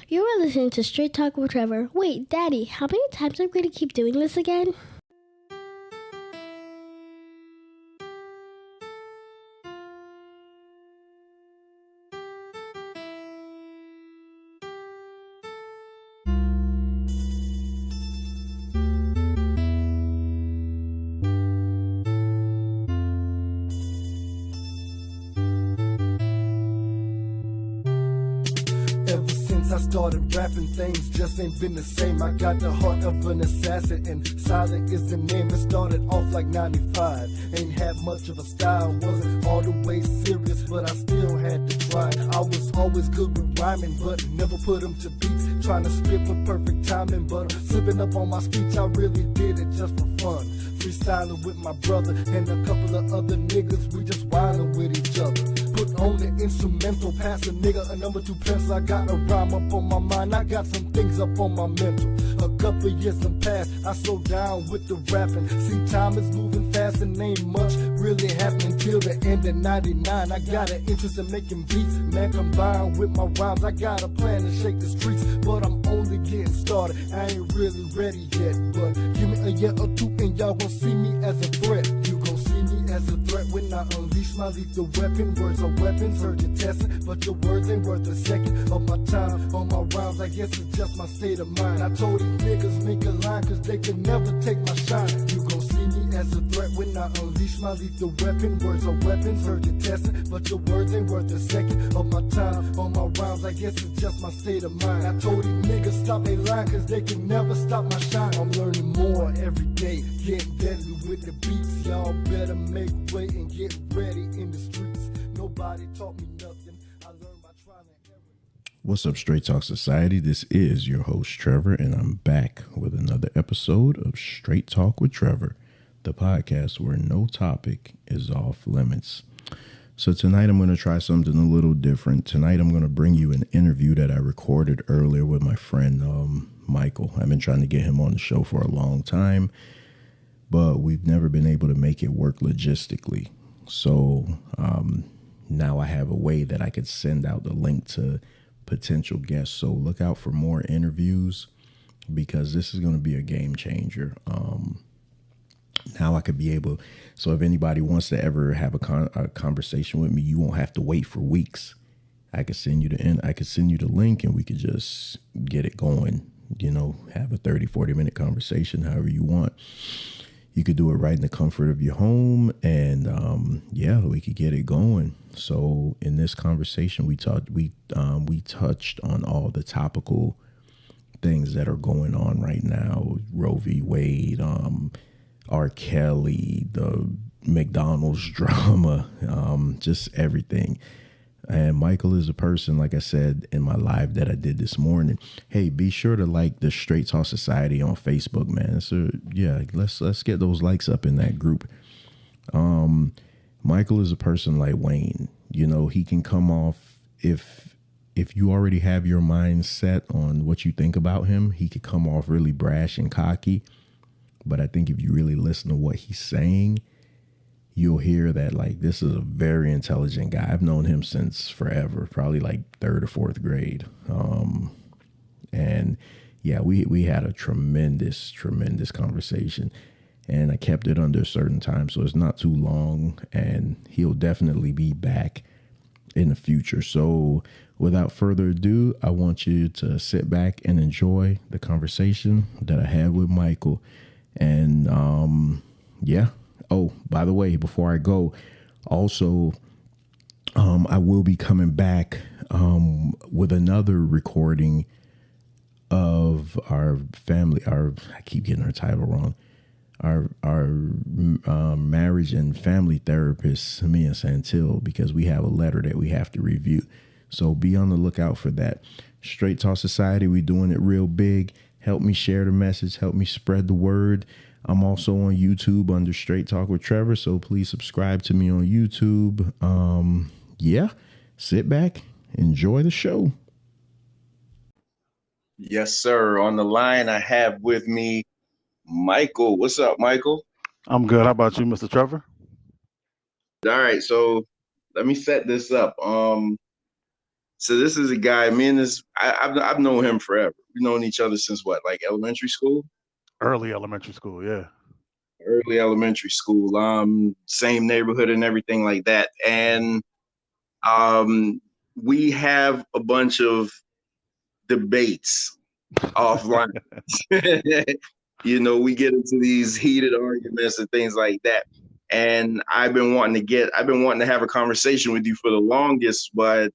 You are listening to Straight Talk with Trevor. Wait, Daddy, how many times am I going to keep doing this again? Ever since I started rapping, things just ain't been the same. I got the heart of an assassin, and silent is the name. It started off like 95. Ain't had much of a style, wasn't all the way serious, but I still had to try. I was always good with rhyming, but never put them to beats. Trying to spit with perfect timing, but slipping up on my speech. I really did it just for fun. Freestyling with my brother and a couple of other niggas, we just wildin' with each other. Put on the instrumental, pass a nigga a number 2 pencil. I got a rhyme up on my mind, I got some things up on my mental. A couple years done passed, I slowed down with the rapping. See, time is moving fast and ain't much really happening till the end of 99. I got an interest in making beats, man, combined with my rhymes. I got a plan to shake the streets, but I'm only getting started. I ain't really ready yet, but give me a year or two and y'all gon' see me as a threat. You gon' see me as a threat when I unleash my lethal weapon. Words are weapons, heard you testing, but your words ain't worth a second of my time. On my rhymes, I guess it's just my state of mind. I told these niggas make a line, cause they can never take my shine. You gon' see me as a threat when I unleash my lethal weapon. Words are weapons, heard you testing, but your words ain't worth a second of my time. On my rhymes, I guess it's just my state of mind. I told these niggas stop they line, cause they can never stop my shine. I'm learning more every day, getting deadly with the beats. Y'all better make way and get ready in the streets. Nobody taught me nothing. I learned by trial and error. What's up, Straight Talk Society? This is your host, Trevor, and I'm back with another episode of Straight Talk with Trevor, the podcast where no topic is off limits. So tonight I'm going to try something a little different. Tonight I'm going to bring you an interview that I recorded earlier with my friend Michael. I've been trying to get him on the show for a long time, but we've never been able to make it work logistically. So now I have a way that I could send out the link to potential guests. So look out for more interviews because this is going to be a game changer. Now I could be able, so if anybody wants to ever have a conversation with me, you won't have to wait for weeks. I could send you the link and we could just get it going, have a 30-40 minute conversation, however you want. You could do it right in the comfort of your home and, we could get it going. So in this conversation, we touched on all the topical things that are going on right now. Roe v. Wade, R. Kelly, the McDonald's drama, just everything. And Michael is a person, like I said in my live that I did this morning. Hey, be sure to like the Straight Talk Society on Facebook, man. So yeah, let's get those likes up in that group. Michael is a person like Wayne. He can come off if you already have your mind set on what you think about him, he could come off really brash and cocky. But I think if you really listen to what he's saying, you'll hear that, like, this is a very intelligent guy. I've known him since forever, probably like 3rd or 4th grade. And yeah, we had a tremendous conversation, and I kept it under a certain time, so it's not too long, and he'll definitely be back in the future. So without further ado, I want you to sit back and enjoy the conversation that I had with Michael. And oh, by the way, before I go, also I will be coming back with another recording of our family, I keep getting her title wrong, our marriage and family therapist, Mia Santil, because we have a letter that we have to review. So be on the lookout for that. Straight Talk Society, we doing it real big. Help me share the message. Help me spread the word. I'm also on YouTube under Straight Talk with Trevor, so please subscribe to me on YouTube. Sit back, enjoy the show. Yes, sir. On the line, I have with me Michael. What's up, Michael? I'm good. How about you, Mr. Trevor? All right, so let me set this up. So this is a guy. Me and this, I've known him forever. We've known each other since what, like elementary school, Early elementary school, yeah. early elementary school. Same neighborhood and everything like that. And um, we have a bunch of debates offline. We get into these heated arguments and things like that. And I've been wanting to have a conversation with you for the longest, but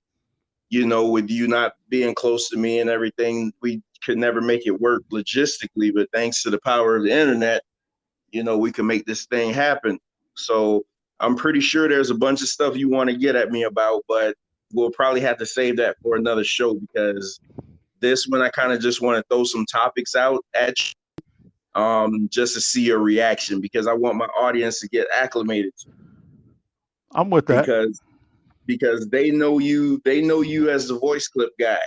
with you not being close to me and everything, we could never make it work logistically. But thanks to the power of the internet, we can make this thing happen. So I'm pretty sure there's a bunch of stuff you want to get at me about, but we'll probably have to save that for another show, because this one I kind of just want to throw some topics out at you, just to see your reaction, because I want my audience to get acclimated to I'm with that. because they know you as the voice clip guy.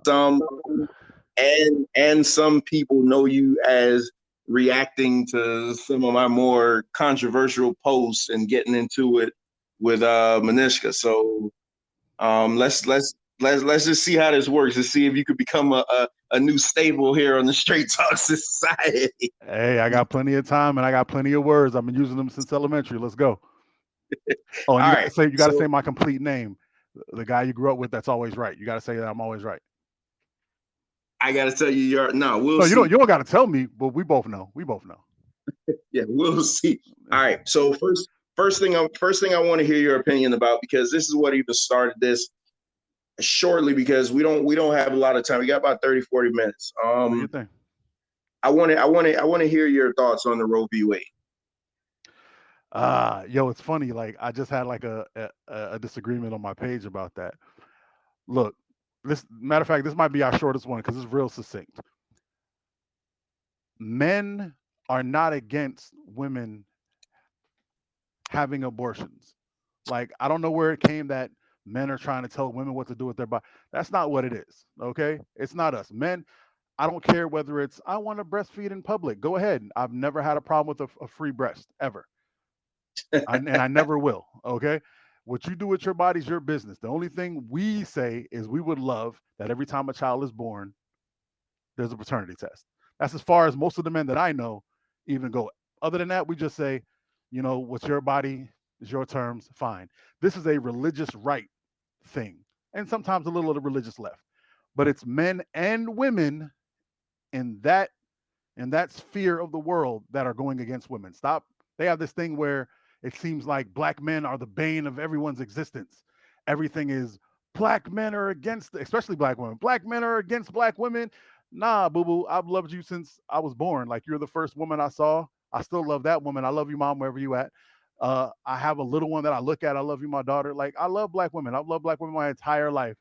Some people know you as reacting to some of my more controversial posts and getting into it with Manishka. So let's just see how this works, and see if you could become a new staple here on the Straight Talk Society. Hey, I got plenty of time and I got plenty of words. I've been using them since elementary. Let's go. Oh, and you gotta say my complete name. The guy you grew up with that's always right. You gotta say that I'm always right. I gotta tell you, you don't gotta tell me, but we both know. Yeah, we'll see. All right. So first thing I want to hear your opinion about, because this is what even started this shortly, because we don't have a lot of time. We got about 30, 40 minutes. What do you think? I want to hear your thoughts on the Roe v. Wade. It's funny. Like, I just had like a disagreement on my page about that. Look, matter of fact, this might be our shortest one because it's real succinct. Men are not against women having abortions. Like, I don't know where it came that men are trying to tell women what to do with their body. That's not what it is. Okay, it's not us men. I don't care whether it's I want to breastfeed in public. Go ahead. I've never had a problem with a free breast ever. And I never will. Okay. What you do with your body is your business. The only thing we say is we would love that every time a child is born, there's a paternity test. That's as far as most of the men that I know even go. Other than that, we just say, what's your body is your terms, fine. This is a religious right thing. And sometimes a little of the religious left. But it's men and women in that sphere of the world that are going against women. Stop. They have this thing where it seems like black men are the bane of everyone's existence. Everything is black men are against, especially black women. Black men are against black women. Nah, boo-boo, I've loved you since I was born. Like, you're the first woman I saw. I still love that woman. I love you, Mom, wherever you at. I have a little one that I look at. I love you, my daughter. Like, I love black women. I've loved black women my entire life.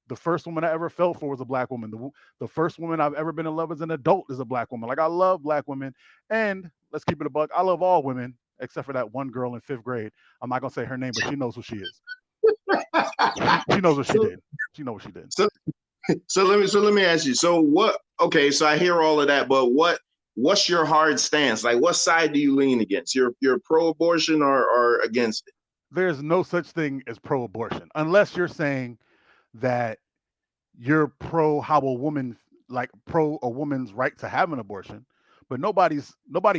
The first woman I ever fell for was a black woman. The first woman I've ever been in love as an adult is a black woman. Like, I love black women. And let's keep it a buck, I love all women, except for that one girl in 5th grade. I'm not going to say her name, but she knows who she is. She knows what she did. She knows what she did. So let me ask you. So what? Okay, so I hear all of that, but what's your hard stance? Like, what side do you lean against? You're pro-abortion or against it? There's no such thing as pro-abortion, unless you're saying that you're pro how a woman, like pro a woman's right to have an abortion. But nobody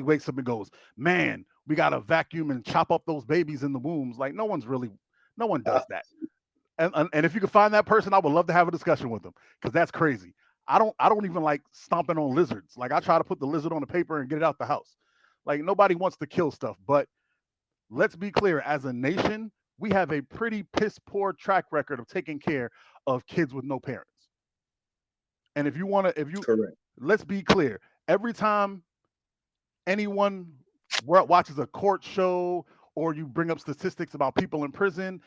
wakes up and goes, man, we got to vacuum and chop up those babies in the wombs. Like, no one does that. And if you can find that person, I would love to have a discussion with them, because that's crazy. I don't even like stomping on lizards. Like, I try to put the lizard on the paper and get it out the house. Like, nobody wants to kill stuff. But let's be clear, as a nation, we have a pretty piss poor track record of taking care of kids with no parents. And Correct. Let's be clear, every time anyone watches a court show or you bring up statistics about people in prison,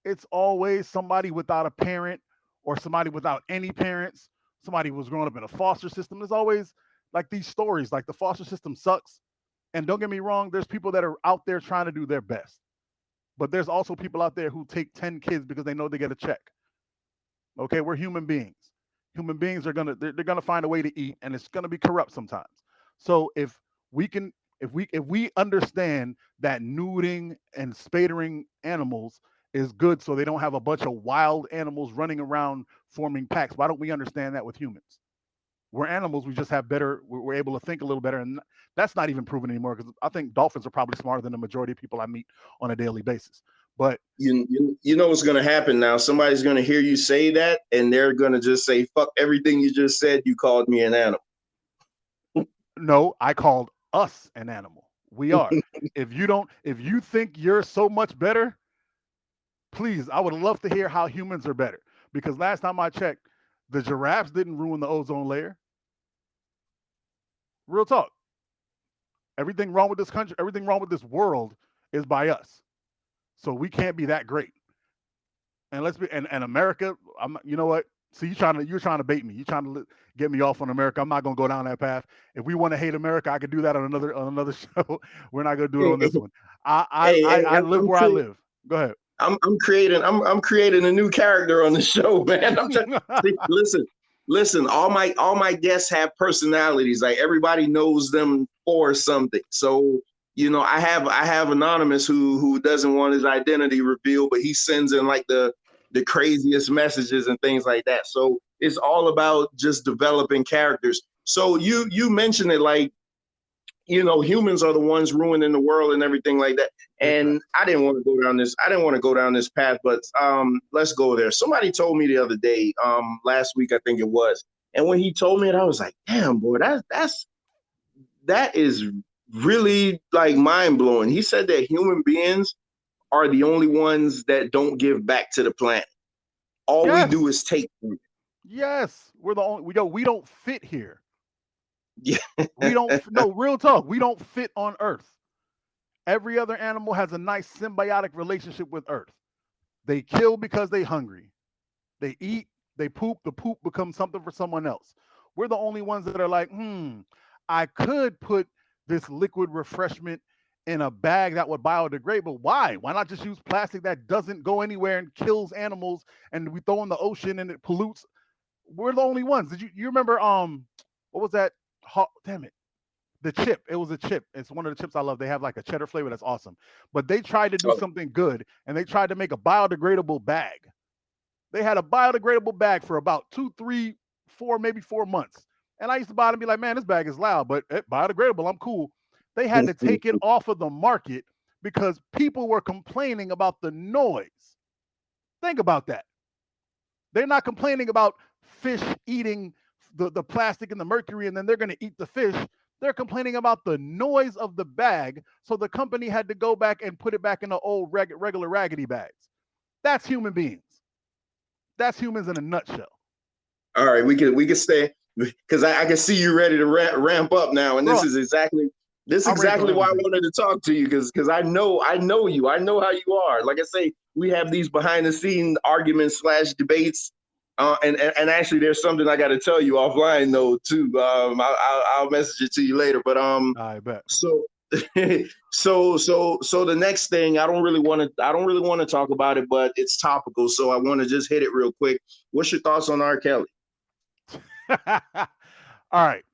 it's always somebody without a parent or somebody without any parents. Somebody was growing up in a foster system. There's always like these stories, like the foster system sucks. And don't get me wrong, there's people that are out there trying to do their best. But there's also people out there who take 10 kids because they know they get a check. Okay, we're human beings. Human beings are they're gonna find a way to eat, and it's gonna be corrupt sometimes. So if we can If we understand that neuding and spadering animals is good so they don't have a bunch of wild animals running around forming packs, why don't we understand that with humans? We're animals. We just have better. We're able to think a little better, and that's not even proven anymore. Because I think dolphins are probably smarter than the majority of people I meet on a daily basis. But You know what's gonna happen now? Somebody's gonna hear you say that, and they're gonna just say, "Fuck everything you just said. You called me an animal." no, I called us an animal. We are. If you think you're so much better, please, I would love to hear how humans are better. Because last time I checked, the giraffes didn't ruin the ozone layer. Real talk. Everything wrong with this country, everything wrong with this world is by us. So we can't be that great. And let's be and America. You know what? See, you're trying to bait me. You're trying to get me off on America. I'm not gonna go down that path. If we want to hate America, I could do that on another show. We're not gonna do it Hey, on this one. I I hey, I, hey, I live where I live. Go ahead. I'm creating a new character on the show, man. Listen. All my guests have personalities. Like everybody knows them for something. So I have anonymous who doesn't want his identity revealed, but he sends in like the craziest messages and things like that. So it's all about just developing characters. So you mentioned it like humans are the ones ruining the world and everything like that. And I didn't want to go down this. I didn't want to go down this path, but let's go there. Somebody told me the other day, last week I think it was, and when he told me it, I was like, damn, boy, that is really like mind blowing. He said that human beings are the only ones that don't give back to the planet. All we do Yes, is take from it. yes. We're the only. We don't fit here. Yeah. We don't. No, real talk. We don't fit on Earth. Every other animal has a nice symbiotic relationship with Earth. They kill because they hungry. They eat, they poop, the poop becomes something for someone else. We're the only ones that are like, I could put this liquid refreshment in a bag that would biodegrade, but why? Why not just use plastic that doesn't go anywhere and kills animals and we throw in the ocean and it pollutes? We're the only ones. Did you remember what was that? Damn it. The chip. It was a chip. It's one of the chips I love. They have like a cheddar flavor that's awesome. But they tried to do So, something good and they tried to make a biodegradable bag. They had a biodegradable bag for about 2, 3, 4, maybe 4 months. And I used to buy it and be like, man, this bag is loud, but biodegradable, I'm cool. They had to take it off of the market because people were complaining about the noise. Think about that. They're not complaining about fish eating the plastic and the mercury and then they're going to eat the fish. They're complaining about the noise of the bag. So the company had to go back and put it back in the old regular raggedy bags. That's human beings. That's humans in a nutshell. all right, we can stay because I can see you ready to ramp up now, and Bro, this is I'm ready to exactly learn why I anything. wanted to talk to you because I know you, I know how you are. Like I say, we have these behind the scene arguments slash debates, and actually there's something I got to tell you offline though too. I'll message it to you later, but I bet. so. So the next thing I don't really want to talk about it, but it's topical, so I want to just hit it real quick. What's your thoughts on R. Kelly? All right.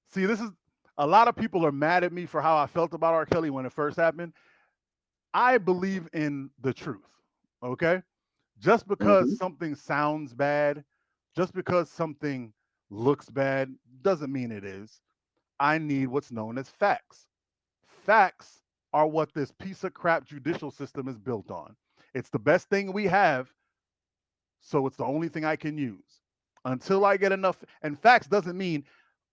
See, this is a lot of people are mad at me for how I felt about R. Kelly when it first happened. I believe in the truth. Okay. Just because Mm-hmm. something sounds bad, just because something looks bad, doesn't mean it is. I need what's known as facts. Facts are what this piece of crap judicial system is built on. It's the best thing we have, so it's the only thing I can use. Until I get enough, and facts doesn't mean,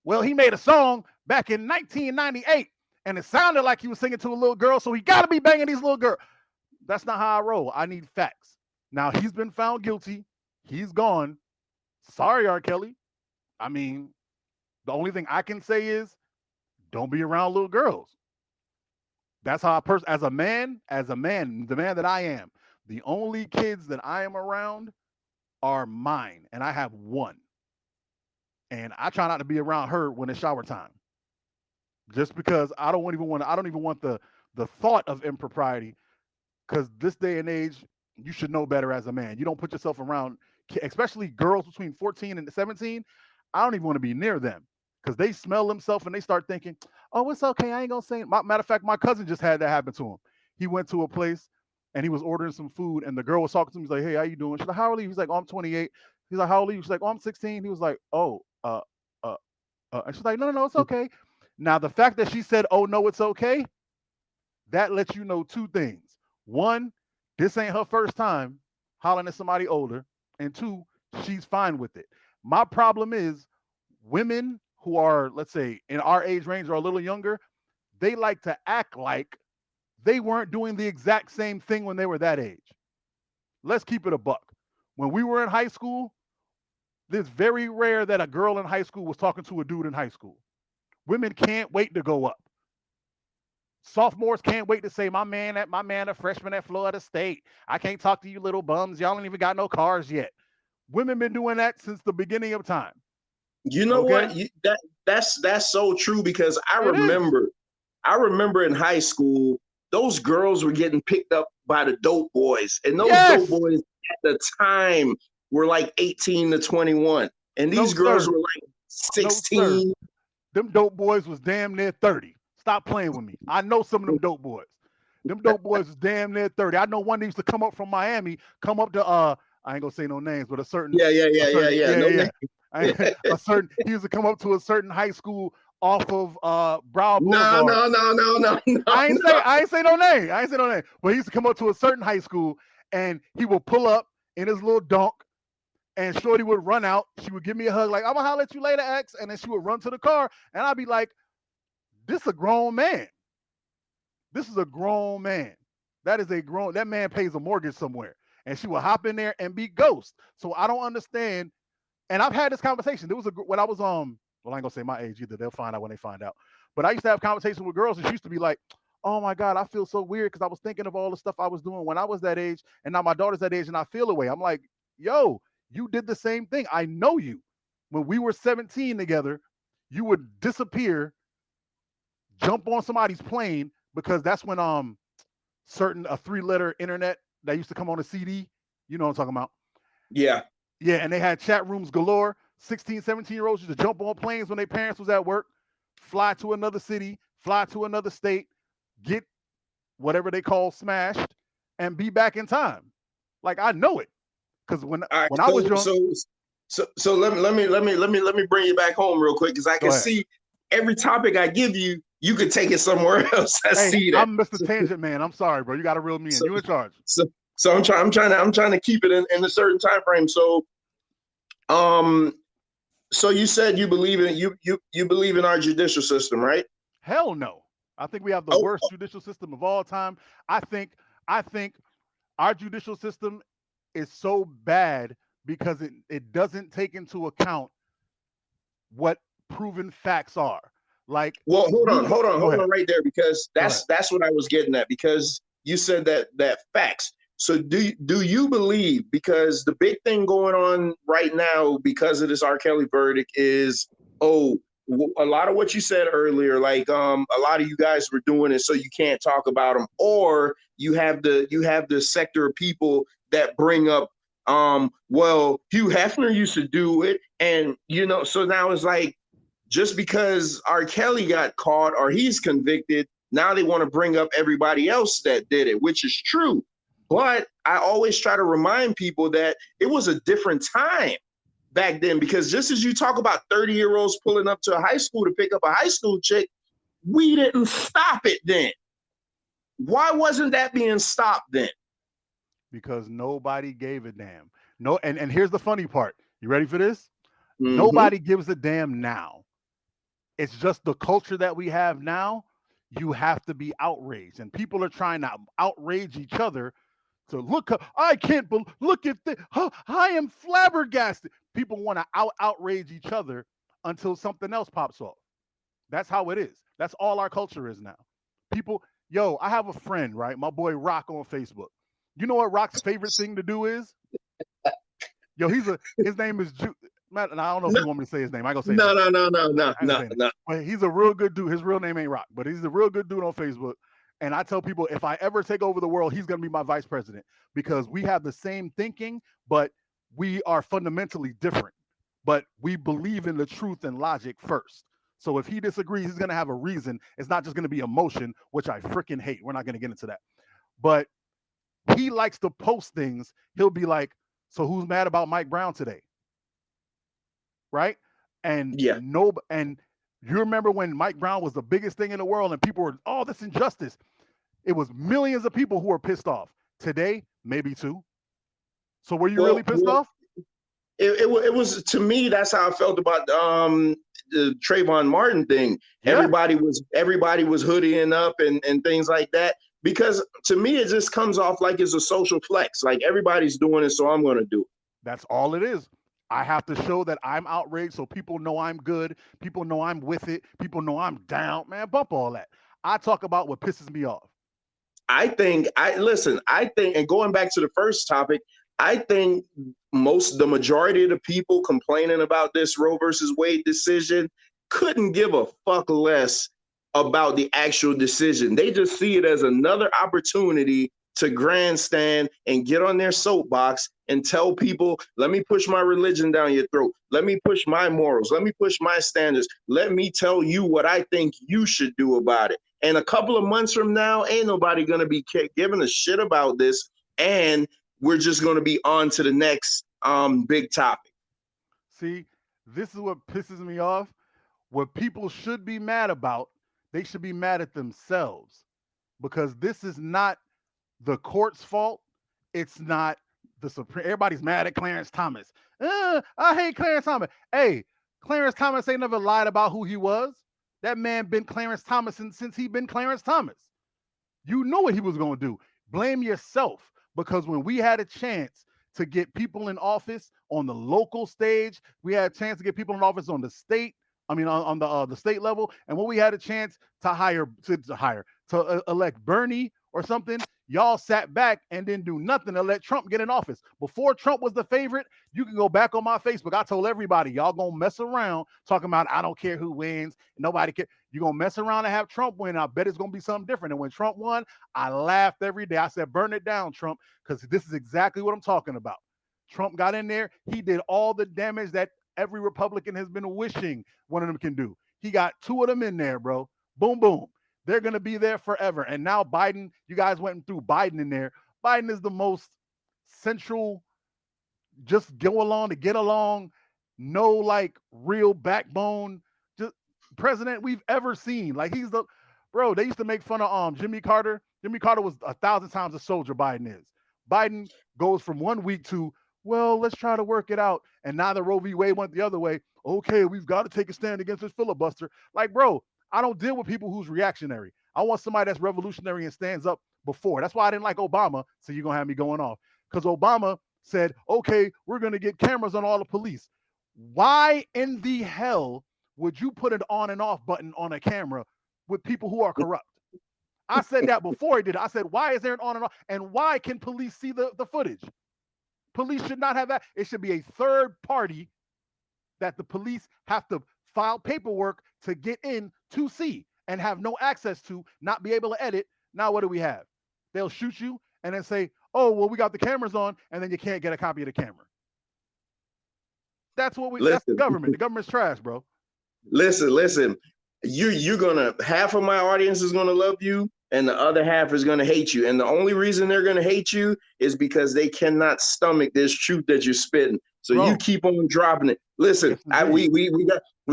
well, he made a song back in 1998 and it sounded like he was singing to a little girl, so he got to be banging these little girls. That's not how I roll. I need facts. Now, he's been found guilty. He's gone. Sorry, R. Kelly. I mean, the only thing I can say is don't be around little girls. That's how as a man, the man that I am, the only kids that I am around are mine, and I have one. And I try not to be around her when it's shower time, just because I don't even want the thought of impropriety. Because this day and age, you should know better as a man. You don't put yourself around, especially girls between 14 and 17. I don't even want to be near them because they smell themselves and they start thinking, oh, it's okay. I ain't gonna say it. Matter of fact, my cousin just had that happen to him. He went to a place and he was ordering some food, and the girl was talking to him. He's like, hey, how you doing? She's like, how old are you? He's like, oh, I'm 28. He's like, how old are you? She's like, oh, I'm 16. He was like, oh, uh, and she's like, no, no, no, it's okay. Now, the fact that she said, oh, no, it's okay, that lets you know two things. One, this ain't her first time hollering at somebody older. And two, she's fine with it. My problem is women who are, let's say, in our age range or a little younger, they like to act like they weren't doing the exact same thing when they were that age. Let's keep it a buck. When we were in high school, it's very rare that a girl in high school was talking to a dude in high school. Women can't wait to go up. Sophomores can't wait to say, my man, a freshman at Florida State. I can't talk to you little bums. Y'all ain't even got no cars yet. Women been doing that since the beginning of time. You know what? That's so true, because I remember in high school, those girls were getting picked up by the dope boys, and those dope boys at the time were like 18 to 21, and these girls were like 16. Them dope boys was damn near 30. Stop playing with me. I know some of them dope boys. Them dope boys was damn near 30. I know one that used to come up from Miami, come up to I ain't gonna say no names, but a certain yeah. A certain, he used to come up to a certain high school off of Brow Boulevard. No. I ain't say no name. But he used to come up to a certain high school and he would pull up in his little donk, and Shorty would run out. She would give me a hug, like, I'm gonna holler at you later, X. And then she would run to the car, and I'd be like, this is a grown man. This is a grown man. That man pays a mortgage somewhere. And she would hop in there and be ghost. So I don't understand. And I've had this conversation. There was when I was well, I ain't gonna say my age either. They'll find out when they find out. But I used to have conversations with girls, and she used to be like, oh my God, I feel so weird because I was thinking of all the stuff I was doing when I was that age, and now my daughter's that age, and I feel away. I'm like, yo, you did the same thing. I know you. When we were 17 together, you would disappear, jump on somebody's plane, because that's when a 3-letter internet that used to come on a CD. You know what I'm talking about? Yeah. Yeah, and they had chat rooms galore. 16, 17-year-olds used to jump on planes when their parents was at work, fly to another city, fly to another state, get whatever they call smashed, and be back in time. Like, I know it, because when I was young. So let me bring you back home real quick, because I can see every topic I give you, you could take it somewhere else. I see that. I'm Mr. Tangent Man. I'm sorry, bro. You got to reel me in. You in charge. So I'm trying to keep it in a certain time frame. So, so you said you believe in our judicial system, right? Hell no. I think we have the worst judicial system of all time. I think our judicial system is so bad because it doesn't take into account what proven facts are. Like, well, hold on right there, because that's what I was getting at, because you said that facts. So do you believe, because the big thing going on right now because of this R. Kelly verdict is, a lot of what you said earlier, like a lot of you guys were doing it so you can't talk about them, or you have the sector of people that bring up, well, Hugh Hefner used to do it, and so now it's like, just because R. Kelly got caught or he's convicted, now they want to bring up everybody else that did it, which is true. But I always try to remind people that it was a different time back then, because just as you talk about 30-year-olds pulling up to a high school to pick up a high school chick, we didn't stop it then. Why wasn't that being stopped then? Because nobody gave a damn. No, and here's the funny part. You ready for this? Mm-hmm. Nobody gives a damn now. It's just the culture that we have now. You have to be outraged, and people are trying to outrage each other. To look, I can't believe. Look at this. I am flabbergasted. People want to outrage each other until something else pops off. That's how it is. That's all our culture is now. People, I have a friend, right? My boy Rock on Facebook. You know what Rock's favorite thing to do is? His name is Matt, and I don't know if you want me to say his name. I gonna say no. But he's a real good dude. His real name ain't Rock, but he's a real good dude on Facebook. And I tell people, if I ever take over the world, he's gonna be my vice president, because we have the same thinking, but we are fundamentally different. But we believe in the truth and logic first. So if he disagrees, he's gonna have a reason. It's not just gonna be emotion, which I freaking hate. We're not gonna get into that. But he likes to post things. He'll be like, "So who's mad about Mike Brown today?" Right? And Yeah. no, and you remember when Mike Brown was the biggest thing in the world, and people were, "Oh, this injustice." It was millions of people who were pissed off. Today, maybe two. So were you really pissed off? It was, to me, that's how I felt about the Trayvon Martin thing. Yeah. Everybody was hoodieing up and things like that, because to me it just comes off like it's a social flex. Like everybody's doing it, so I'm going to do it. That's all it is. I have to show that I'm outraged so people know I'm good. People know I'm with it. People know I'm down. Man, bump all that. I talk about what pisses me off. I think, and going back to the first topic, I think the majority of the people complaining about this Roe versus Wade decision couldn't give a fuck less about the actual decision. They just see it as another opportunity to grandstand and get on their soapbox and tell people, let me push my religion down your throat. Let me push my morals. Let me push my standards. Let me tell you what I think you should do about it. And a couple of months from now, ain't nobody going to be giving a shit about this. And we're just going to be on to the next big topic. See, this is what pisses me off. What people should be mad about, they should be mad at themselves, because this is not the court's fault. It's not the Supreme. Everybody's mad at Clarence Thomas. I hate Clarence Thomas. Hey, Clarence Thomas ain't never lied about who he was. That man been Clarence Thomas since he been Clarence Thomas. You know what he was going to do. Blame yourself, because when we had a chance to get people in office on the local stage, we had a chance to get people in office on the state. I mean, on the state level, and when we had a chance to elect Bernie or something, y'all sat back and didn't do nothing to let Trump get in office. Before Trump was the favorite, you can go back on my Facebook. I told everybody, y'all gonna mess around talking about, I don't care who wins, nobody cares. You're gonna mess around and have Trump win. I bet it's gonna be something different. And when Trump won, I laughed every day. I said, burn it down, Trump, because this is exactly what I'm talking about. Trump got in there. He did all the damage that every Republican has been wishing one of them can do. He got two of them in there, bro. Boom, boom. They're going to be there forever. And now Biden, you guys went through Biden in there. Biden is the most central, just go along to get along, no like real backbone, just president we've ever seen. Like he's the, bro, they used to make fun of Jimmy Carter. Jimmy Carter was 1,000 times a soldier Biden is. Biden goes from 1 week to, well, let's try to work it out. And now the Roe v. Wade went the other way. Okay, we've got to take a stand against this filibuster. Like, bro, I don't deal with people who's reactionary. I want somebody that's revolutionary and stands up before. That's why I didn't like Obama. So you're going to have me going off. Because Obama said, okay, we're going to get cameras on all the police. Why in the hell would you put an on and off button on a camera with people who are corrupt? I said that before he did it. I said, why is there an on and off? And why can police see the footage? Police should not have that. It should be a third party that the police have to file paperwork to get in to see and have no access to, not be able to edit. Now what do we have? They'll shoot you and then say, oh, well, we got the cameras on, and then you can't get a copy of the camera. That's what that's the government. The government's trash, bro. Listen. You're gonna, half of my audience is gonna love you and the other half is gonna hate you. And the only reason they're gonna hate you is because they cannot stomach this truth that you're spitting. So bro, you keep on dropping it. Listen, we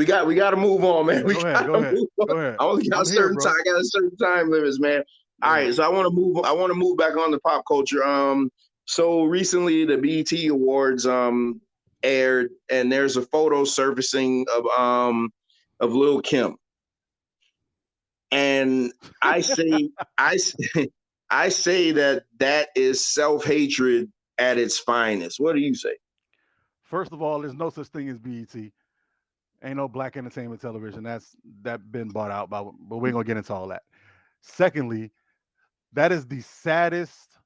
got to move on, man. Go ahead. I only got I got a certain time limits, man. All right, so I want to move back on to pop culture. So recently the BET Awards aired, and there's a photo surfacing of Lil' Kim. And I say that is self-hatred at its finest. What do you say? First of all, there's no such thing as BET. Ain't no black entertainment television. That's been bought out by, but we ain't gonna get into all that. Secondly, that is the saddest.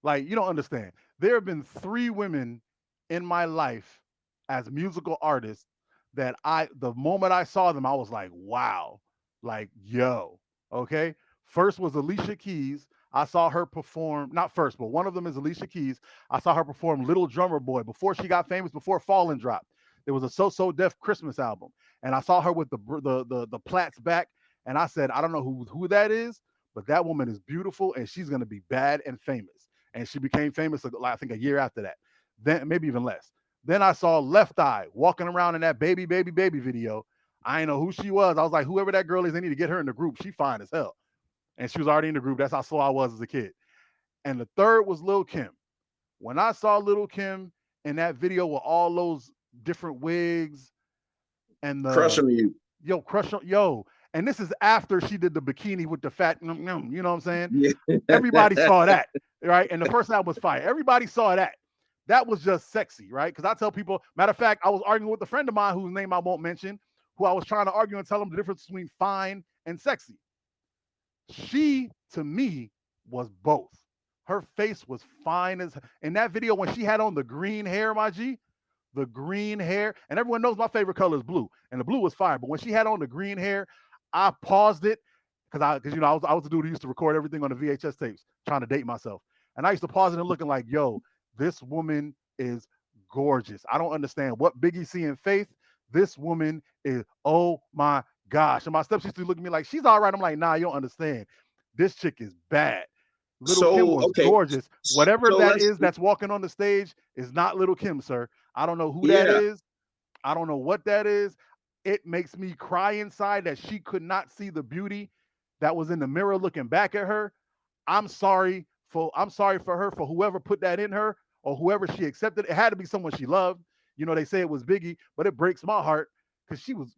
Like, you don't understand. There have been 3 women in my life as musical artists that the moment I saw them, I was like, wow. Like, yo, okay. First was Alicia Keys. I saw her perform, not first, but one of them is Alicia Keys. I saw her perform Little Drummer Boy before she got famous, before Fallen dropped. There was a So Def Christmas album, and I saw her with the plaits back, and I said, I don't know who that is, but that woman is beautiful, and she's gonna be bad and famous. And she became famous, I think, a year after that. Then maybe even less. Then I saw Left Eye walking around in that baby, baby, baby video. I didn't know who she was. I was like, whoever that girl is, they need to get her in the group. She fine as hell. And she was already in the group. That's how slow I was as a kid. And the third was Lil' Kim. When I saw Lil' Kim in that video with all those different wigs and Crushing you. Yo. And this is after she did the bikini with the fat, you know what I'm saying? Yeah. Everybody saw that, right? And the first album was fire. Everybody saw that. That was just sexy, right? Because I tell people, matter of fact, I was arguing with a friend of mine whose name I won't mention, who I was trying to argue and tell him the difference between fine and sexy. She, to me, was both. Her face was fine as in that video when she had on the green hair, my G, the green hair, and everyone knows my favorite color is blue, and the blue was fire. But when she had on the green hair, I paused it because I was the dude who used to record everything on the VHS tapes, trying to date myself, and I used to pause it and looking like, yo, this woman is gorgeous. I don't understand what Biggie see in Faith. This woman is, oh my gosh. And my steps used to look at me like, she's all right. I'm like, nah, you don't understand. This chick is bad. Little Kim was gorgeous. Whatever that is that's walking on the stage is not Little Kim, sir. I don't know who that is. I don't know what that is. It makes me cry inside that she could not see the beauty that was in the mirror looking back at her. I'm sorry for her, for whoever put that in her or whoever she accepted. It had to be someone she loved. You know, they say it was Biggie, but it breaks my heart because she was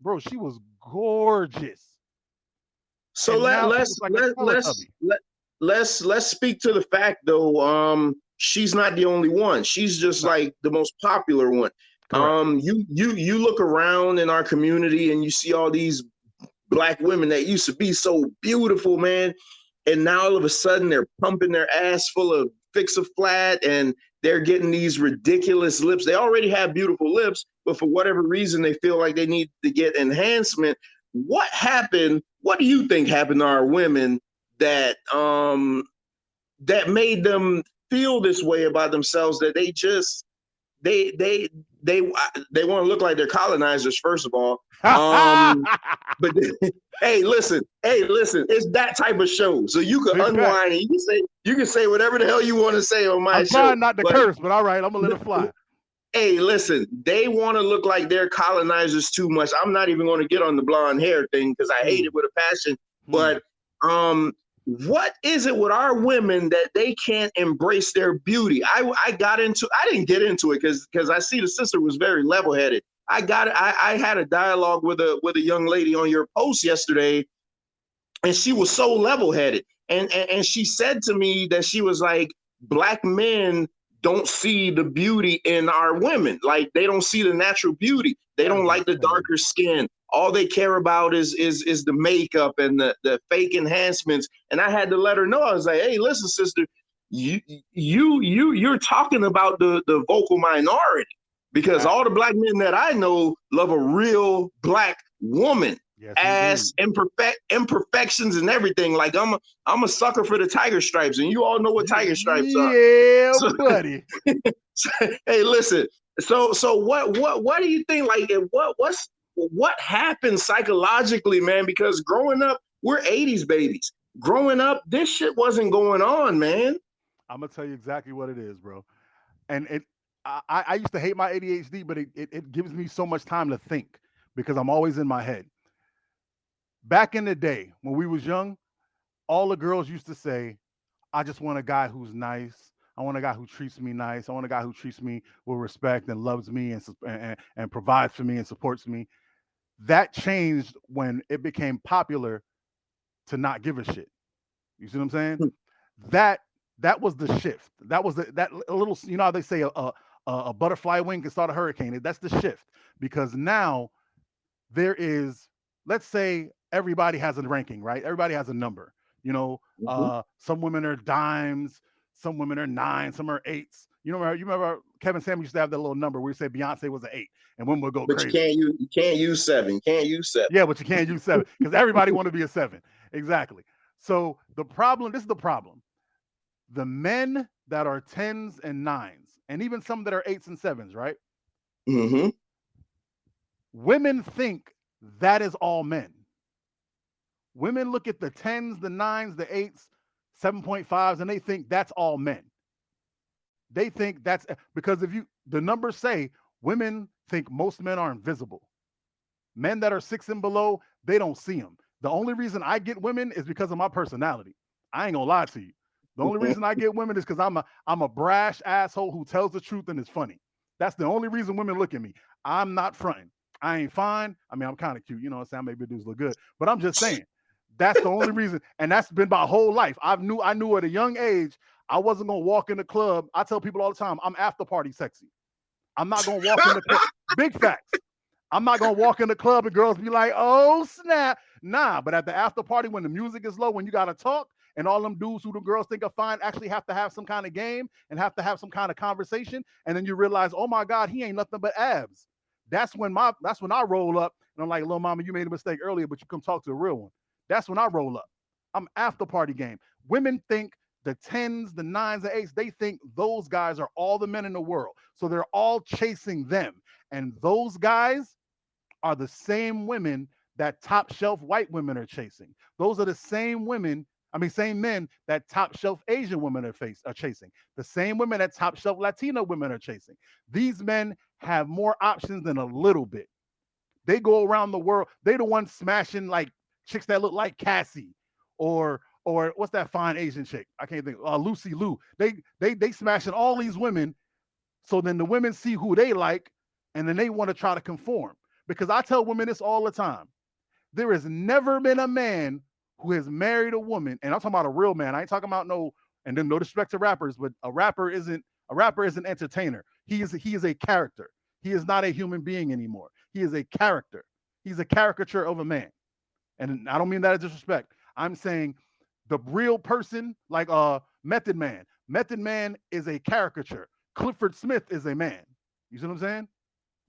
gorgeous. So let's speak to the fact though. She's not the only one. She's just like the most popular one. Correct. You look around in our community and you see all these Black women that used to be so beautiful, man, and now all of a sudden they're pumping their ass full of Fix-A-Flat and they're getting these ridiculous lips. They already have beautiful lips, but for whatever reason they feel like they need to get enhancement. What happened? What do you think happened to our women that that made them feel this way about themselves, that they just they want to look like they're colonizers, first of all. But hey, listen, it's that type of show. So you can unwind and you can say whatever the hell you want to say on my show. I'm trying not to curse, but all right, I'm gonna let it fly. Hey, listen, they want to look like they're colonizers too much. I'm not even going to get on the blonde hair thing because I hate it with a passion. But what is it with our women that they can't embrace their beauty? I didn't get into it because I see the sister was very level-headed. I had a dialogue with a young lady on your post yesterday, and she was so level-headed. And she said to me that she was like, Black men don't see the beauty in our women. Like, they don't see the natural beauty. They don't like the darker skin. All they care about is the makeup and the fake enhancements. And I had to let her know. I was like, hey, listen, sister, you're talking about the vocal minority, because all the Black men that I know love a real Black woman. Yes, ass, imperfections and everything. Like, I'm a sucker for the tiger stripes, and you all know what tiger stripes are. Yeah, buddy. Hey, listen. So what do you think? Like, what happened psychologically, man? Because growing up, we're 80s babies. Growing up, this shit wasn't going on, man. I'm gonna tell you exactly what it is, bro. And I used to hate my ADHD, but it gives me so much time to think because I'm always in my head. Back in the day when we was young, all the girls used to say, I just want a guy who's nice. I want a guy who treats me nice. I want a guy who treats me with respect and loves me and provides for me and supports me. That changed when it became popular to not give a shit. You see what I'm saying? That was the shift. That was that little, you know how they say a butterfly wing can start a hurricane. That's the shift, because now there is, let's say, everybody has a ranking, right? Everybody has a number. You know, some women are dimes, some women are 9, some are 8s. You remember Kevin Samuels used to have that little number where he said Beyonce was an 8, and women would go crazy. But you can't use 7. Can't use 7. Yeah, but you can't use 7 because everybody want to be a 7. Exactly. So this is the problem. The men that are 10s and 9s, and even some that are 8s and 7s, right? Mm-hmm. Women think that is all men. Women look at the 10s, the 9s, the 8s, 7.5s, and they think that's all men. They think that's because if you, the numbers say women think most men are invisible. Men that are 6 and below, they don't see them. The only reason I get women is because of my personality. I ain't gonna lie to you. The only reason I get women is because I'm a brash asshole who tells the truth and is funny. That's the only reason women look at me. I'm not fronting. I ain't fine. I mean, I'm kind of cute. You know what I'm saying? Maybe dudes look good. But I'm just saying, that's the only reason. And that's been my whole life. I knew at a young age, I wasn't gonna walk in the club. I tell people all the time, I'm after party sexy. I'm not gonna walk in the club. Big facts. I'm not gonna walk in the club and girls be like, "Oh snap!" Nah, but at the after party when the music is low, when you gotta talk, and all them dudes who the girls think are fine actually have to have some kind of game and have to have some kind of conversation, and then you realize, oh my God, he ain't nothing but abs. That's when I roll up and I'm like, "Little mama, you made a mistake earlier, but you come talk to a real one." That's when I roll up. I'm after party game. Women think the 10s, the 9s, the 8s, they think those guys are all the men in the world. So they're all chasing them. And those guys are the same women that top shelf white women are chasing. Those are the same same men that top shelf Asian women are chasing. The same women that top shelf Latino women are chasing. These men have more options than a little bit. They go around the world. They the ones smashing like chicks that look like Cassie or what's that fine Asian chick? I can't think. Lucy Liu. They smashing all these women. So then the women see who they like, and then they want to try to conform. Because I tell women this all the time. There has never been a man who has married a woman, and I'm talking about a real man. I ain't talking about no, and then no disrespect to rappers, but a rapper is an entertainer. He is a character. He is not a human being anymore. He is a character. He's a caricature of a man. And I don't mean that as disrespect. I'm saying the real person, like Method Man. Method Man is a caricature. Clifford Smith is a man. You see what I'm saying?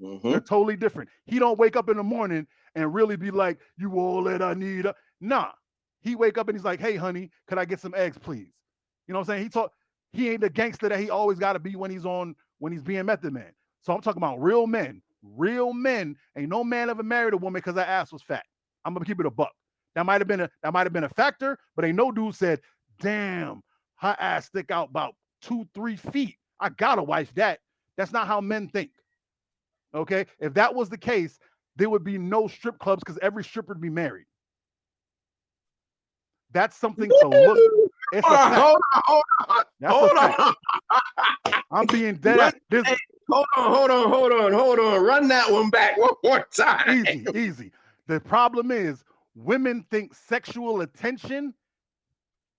Mm-hmm. They're totally different. He don't wake up in the morning and really be like, "You all that I need." Nah. He wake up and he's like, "Hey, honey, could I get some eggs, please?" You know what I'm saying? He ain't the gangster that he always got to be when he's being Method Man. So I'm talking about real men. Real men. Ain't no man ever married a woman because her ass was fat. I'm gonna keep it a buck. That might have been a factor, but ain't no dude said, "Damn, her ass stick out about 2-3 feet. I gotta wife that." That's not how men think. Okay, if that was the case, there would be no strip clubs because every stripper would be married. That's something to look. It's a fact. Hold on. I'm being dead. Hold on. Run that one back one more time. Easy. The problem is women think sexual attention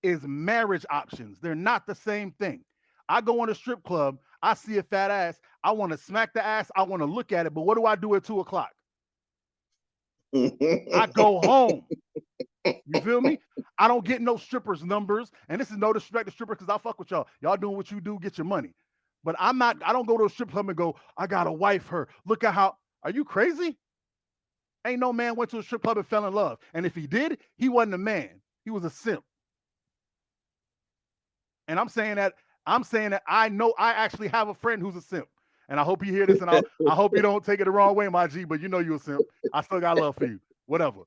is marriage options. They're not the same thing. I go in a strip club, I see a fat ass, I want to smack the ass, I want to look at it, but what do I do at 2:00? I go home. You feel me? I don't get no strippers' numbers, and this is no disrespect to strippers because I fuck with y'all. Y'all doing what you do, get your money. But I don't go to a strip club and go, "I gotta wife her. Look at how." Are you crazy? Ain't no man went to a strip club and fell in love. And if he did, he wasn't a man. He was a simp. And I'm saying that I know I actually have a friend who's a simp. And I hope you hear this, and I hope you don't take it the wrong way, my G, but you know you're a simp. I still got love for you. Whatever.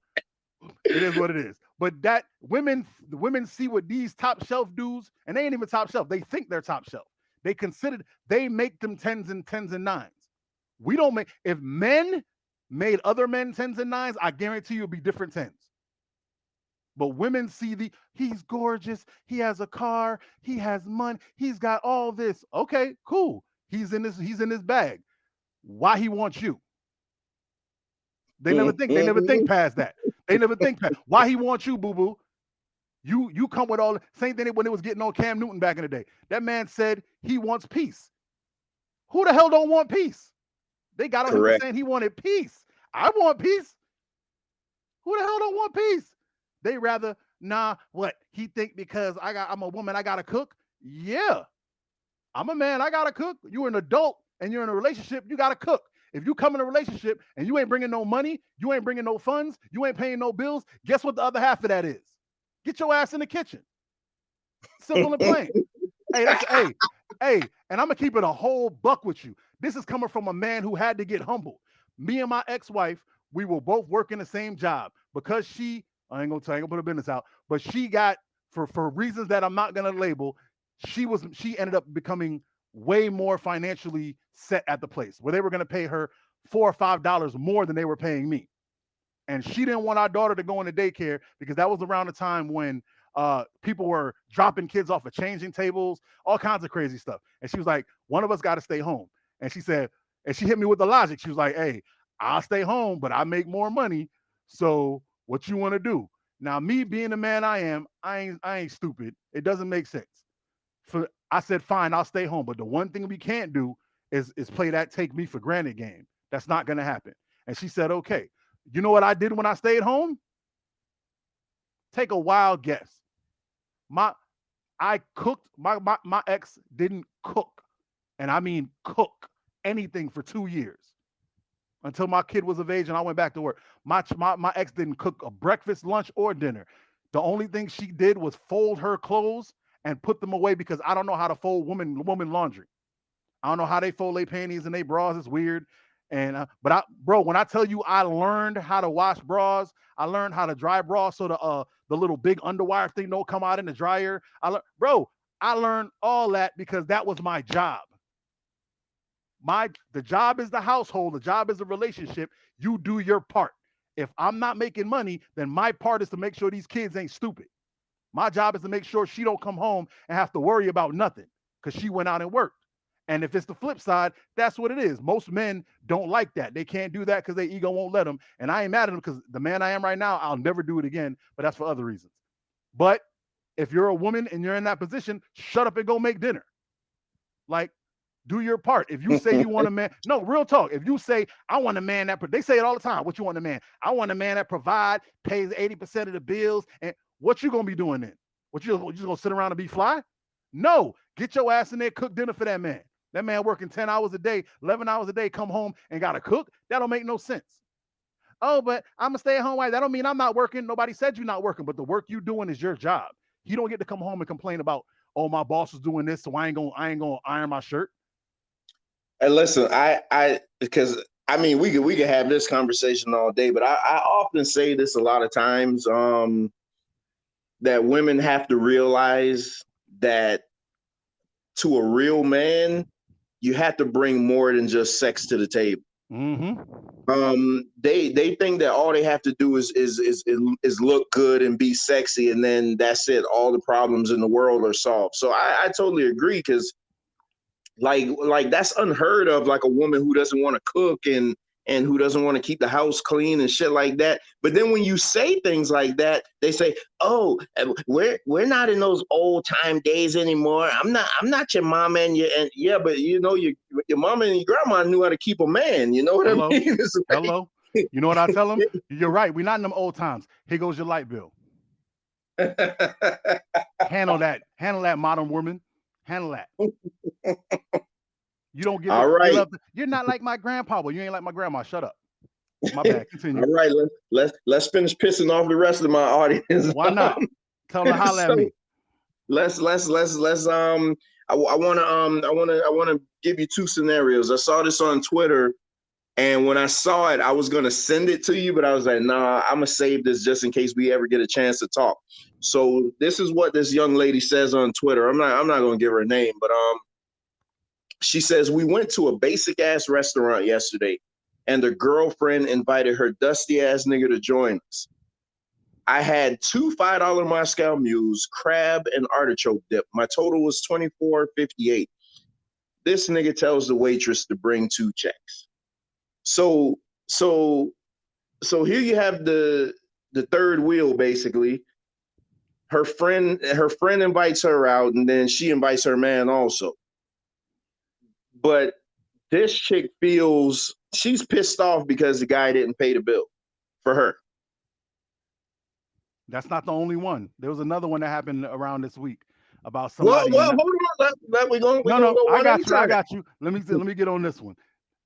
It is what it is. But the women see what these top shelf dudes, and they ain't even top shelf. They think they're top shelf. They make them 10s and 9s. We don't make, if men made other men 10s and 9s, I guarantee you it'll be different 10s. But women see he's gorgeous, he has a car, he has money, he's got all this. Okay, cool. He's in his bag. Why he wants you? They never think past that. They never think past why he wants you, boo-boo. You come with all the same thing when it was getting on Cam Newton back in the day. That man said he wants peace. Who the hell don't want peace? They got on him saying he wanted peace. I want peace. Who the hell don't want peace? They rather, what? He think because I'm a woman, I gotta cook? Yeah. I'm a man, I gotta cook. You're an adult and you're in a relationship, you gotta cook. If you come in a relationship and you ain't bringing no money, you ain't bringing no funds, you ain't paying no bills, guess what the other half of that is? Get your ass in the kitchen. Simple and plain. Hey, and I'm gonna keep it a whole buck with you. This is coming from a man who had to get humbled. Me and my ex-wife, we were both working the same job because I ain't gonna tell you, I ain't gonna put her business out, but she got for reasons that I'm not gonna label, she ended up becoming way more financially set at the place where they were gonna pay her $4 or $5 more than they were paying me. And she didn't want our daughter to go into daycare because that was around the time when people were dropping kids off of changing tables, all kinds of crazy stuff. And she was like, one of us got to stay home. And she said, and she hit me with the logic. She was like, hey, I'll stay home, but I make more money. So what you want to do? Now, me being the man I am, I ain't stupid. It doesn't make sense. I said, fine, I'll stay home. But the one thing we can't do is play that take me for granted game. That's not going to happen. And she said, okay. You know what I did when I stayed home? Take a wild guess. I cooked. My ex didn't cook, and I mean cook anything for 2 years until my kid was of age and I went back to work. My ex didn't cook a breakfast, lunch, or dinner. The only thing she did was fold her clothes and put them away because I don't know how to fold woman laundry. I don't know how they fold their panties and their bras. It's weird. And bro, when I tell you I learned how to wash bras, I learned how to dry bras so the little big underwire thing don't come out in the dryer. I learned all that because that was my job. The job is the household. The job is the relationship. You do your part. If I'm not making money, then my part is to make sure these kids ain't stupid. My job is to make sure she don't come home and have to worry about nothing because she went out and worked. And if it's the flip side, that's what it is. Most men don't like that. They can't do that because their ego won't let them. And I ain't mad at them because the man I am right now, I'll never do it again, but that's for other reasons. But if you're a woman and you're in that position, shut up and go make dinner. Like, do your part. If you say you want a man, no, real talk. If you say, I want a man that, they say it all the time. What you want a man? I want a man that provide, pays 80% of the bills. And what you going to be doing then? You just going to sit around and be fly? No, get your ass in there, cook dinner for that man. That man working 10 hours a day, 11 hours a day, come home and got to cook? That don't make no sense. Oh, but I'm a stay-at-home wife. That don't mean I'm not working. Nobody said you're not working, but the work you're doing is your job. You don't get to come home and complain about, oh, my boss is doing this, so I ain't gonna iron my shirt. And listen, because I mean, we could have this conversation all day, but I often say this a lot of times, that women have to realize that to a real man, you have to bring more than just sex to the table. Mm-hmm. They think that all they have to do is look good and be sexy, and then that's it. All the problems in the world are solved. So I totally agree, because like that's unheard of. Like a woman who doesn't want to cook and who doesn't want to keep the house clean and shit like that. But then when you say things like that, they say, "Oh, we're not in those old time days anymore. I'm not your mama and yeah, but you know your mama and your grandma knew how to keep a man. You know what I mean?" Hello. You know what I tell them? You're right. We're not in them old times. Here goes your light bill. Handle that, modern woman. Handle that. You don't get all right. You're not like my grandpa, but you ain't like my grandma. Shut up. My bad. Continue. All right, let's finish pissing off the rest of my audience. Why not? Tell them to holler at me. Let's I wanna give you two scenarios. I saw this on Twitter, and when I saw it, I was gonna send it to you, but I was like, nah, I'm gonna save this just in case we ever get a chance to talk. So this is what this young lady says on Twitter. I'm not gonna give her a name, but she says, we went to a basic ass restaurant yesterday, and the girlfriend invited her dusty ass nigga to join us. I had 2 $5 Moscow mules, crab, and artichoke dip. My total was $24.58. This nigga tells the waitress to bring 2 checks. So here you have the third wheel, basically. Her friend invites her out, and then she invites her man also. But this chick feels she's pissed off because the guy didn't pay the bill for her. That's not the only one. There was another one that happened around this week about somebody. Well, hold on. I got you. Let me get on this one.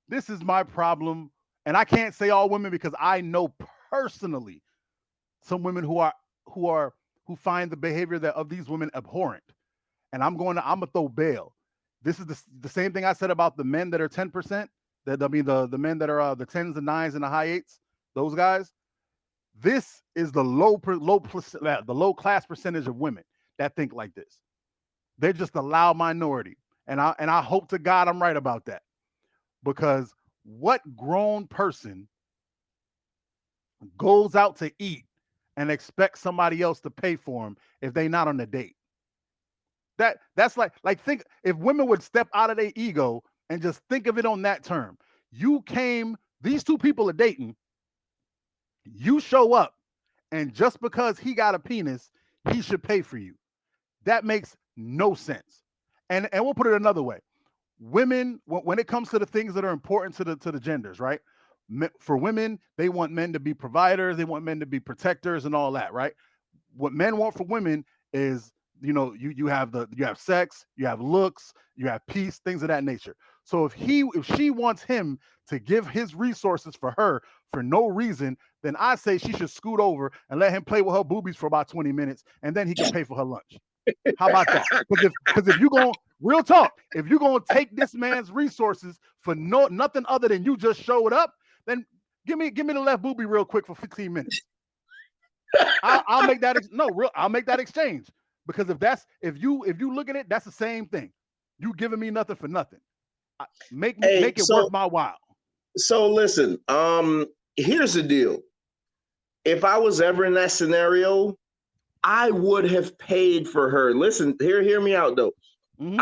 This is my problem, and I can't say all women because I know personally some women who find the behavior of these women abhorrent, and I'm gonna throw bail. This is the same thing I said about the men that are 10%. the men that are the tens, the nines, and the high eights, those guys. This is the the low class percentage of women that think like this. They're just a loud minority, and I hope to God I'm right about that, because what grown person goes out to eat and expects somebody else to pay for them if they not on the date? That's like think if women would step out of their ego and just think of it on that term. These two people are dating, you show up, and just because he got a penis, he should pay for you. That makes no sense. And we'll put it another way. Women, when it comes to the things that are important to the genders, right? For women, they want men to be providers, they want men to be protectors and all that, right? What men want for women is, you have sex, you have looks, you have peace, things of that nature. So if she wants him to give his resources for her for no reason, then I say she should scoot over and let him play with her boobies for about 20 minutes, and then he can pay for her lunch. How about that? Because if you going real talk, if you're gonna take this man's resources for nothing other than you just showed up, then give me the left boobie real quick for 15 minutes. I'll make that I'll make that exchange, because if you look at it, that's the same thing. You giving me nothing for nothing. Make it worth my while. So listen, here's the deal. If I was ever in that scenario, I would have paid for her. Listen, hear me out though. Mm-hmm.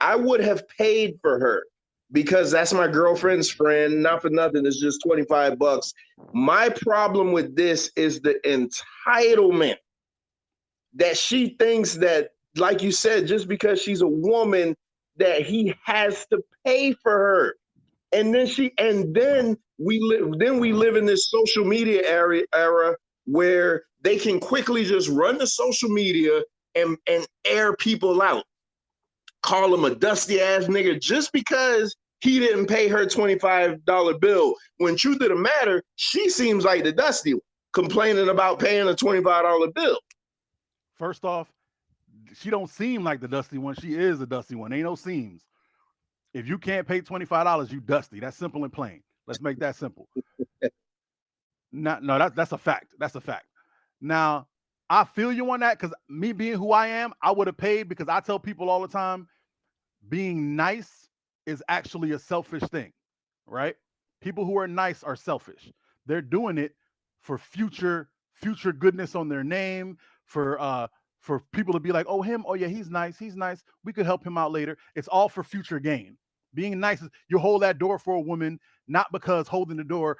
I would have paid for her because that's my girlfriend's friend. Not for nothing, it's just $25. My problem with this is the entitlement that she thinks that, like you said, just because she's a woman, that he has to pay for her. And then we live in this social media era where they can quickly just run to social media and air people out, call him a dusty ass nigga just because he didn't pay her $25 bill. When truth of the matter, she seems like the dusty one, complaining about paying a $25 bill. First off, she don't seem like the dusty one. She is the dusty one. Ain't no seams. If you can't pay $25, you dusty. That's simple and plain. Let's make that simple. No, that's a fact. That's a fact. Now, I feel you on that, because me being who I am, I would have paid, because I tell people all the time, being nice is actually a selfish thing, right? People who are nice are selfish. They're doing it for future goodness on their name, for people to be like, oh, him, oh yeah, he's nice, we could help him out later. It's all for future gain. Being nice is, you hold that door for a woman, not because holding the door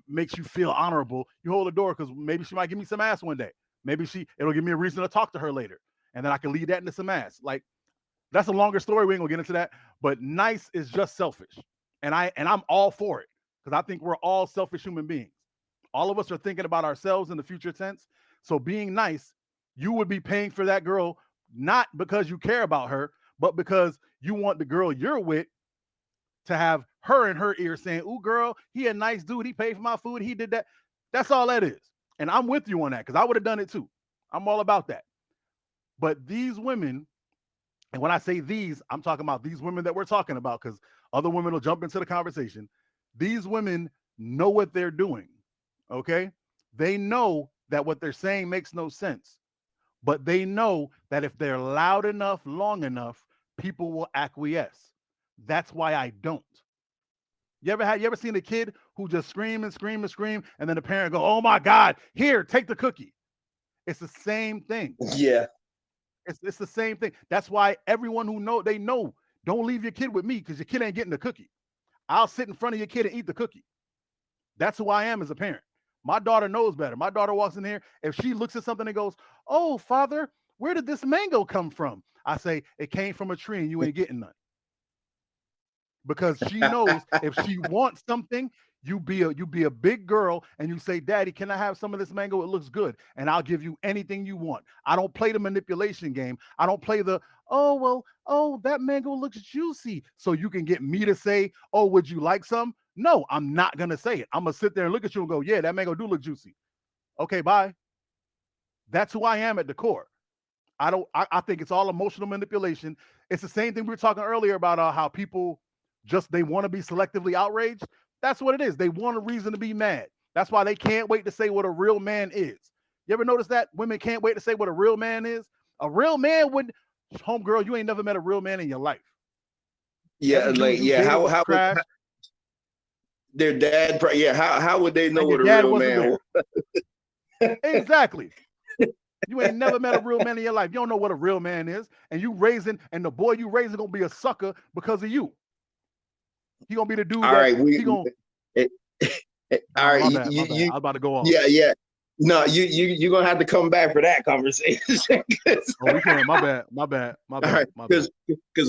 makes you feel honorable. You hold the door because maybe she might give me some ass one day. Maybe it'll give me a reason to talk to her later, and then I can lead that into some ass. Like, that's a longer story. We ain't gonna get into that. But nice is just selfish, and I'm all for it, because I think we're all selfish human beings. All of us are thinking about ourselves in the future tense. So being nice, you would be paying for that girl, not because you care about her, but because you want the girl you're with to have her in her ear saying, ooh, girl, he a nice dude. He paid for my food. He did that. That's all that is. And I'm with you on that, because I would have done it too. I'm all about that. But these women, and when I say these, I'm talking about these women that we're talking about, because other women will jump into the conversation. These women know what they're doing, okay? They know that what they're saying makes no sense, but they know that if they're loud enough, long enough, people will acquiesce. That's why I don't. You ever seen a kid who just scream and scream and scream, and then the parent go, oh my God, here, take the cookie. It's the same thing. Yeah. It's the same thing. That's why everyone who know, don't leave your kid with me, because your kid ain't getting the cookie. I'll sit in front of your kid and eat the cookie. That's who I am as a parent. My daughter knows better. My daughter walks in here. If she looks at something and goes, oh, Father, where did this mango come from? I say, it came from a tree and you ain't getting none. Because she knows if she wants something, you be a big girl and you say, Daddy, can I have some of this mango? It looks good. And I'll give you anything you want. I don't play the manipulation game. I don't play the, that mango looks juicy, so you can get me to say, oh, would you like some? No, I'm not going to say it. I'm going to sit there and look at you and go, yeah, that mango do look juicy. Okay, bye. That's who I am at the core. I think it's all emotional manipulation. It's the same thing we were talking earlier about how people just they want to be selectively outraged. That's what it is. They want a reason to be mad. That's why they can't wait to say what a real man is. You ever notice that? Women can't wait to say what a real man is. A real man wouldn't. Homegirl, you ain't never met a real man in your life. Yeah, like how trash. Their dad? Yeah, how would they know what a real man was? Exactly. You ain't never met a real man in your life. You don't know what a real man is, and the boy you raising gonna be a sucker because of you. He gonna be the dude. All right, all right. My bad. I'm about to go off. Yeah. No, you're gonna have to come back for that conversation. We can. My bad. All right, because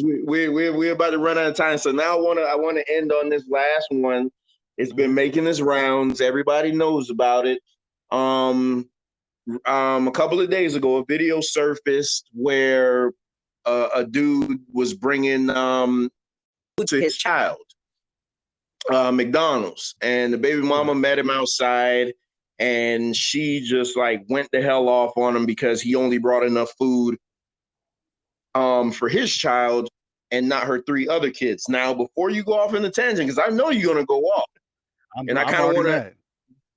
we're about to run out of time. So now I wanna end on this last one. It's been making its rounds. Everybody knows about it. A couple of days ago, a video surfaced where a dude was bringing to his child McDonald's, and the baby mama met him outside, and she just like went the hell off on him because he only brought enough food for his child and not her 3 other kids. Now, before you go off in the tangent, because I know you're gonna go off, I kind of want to.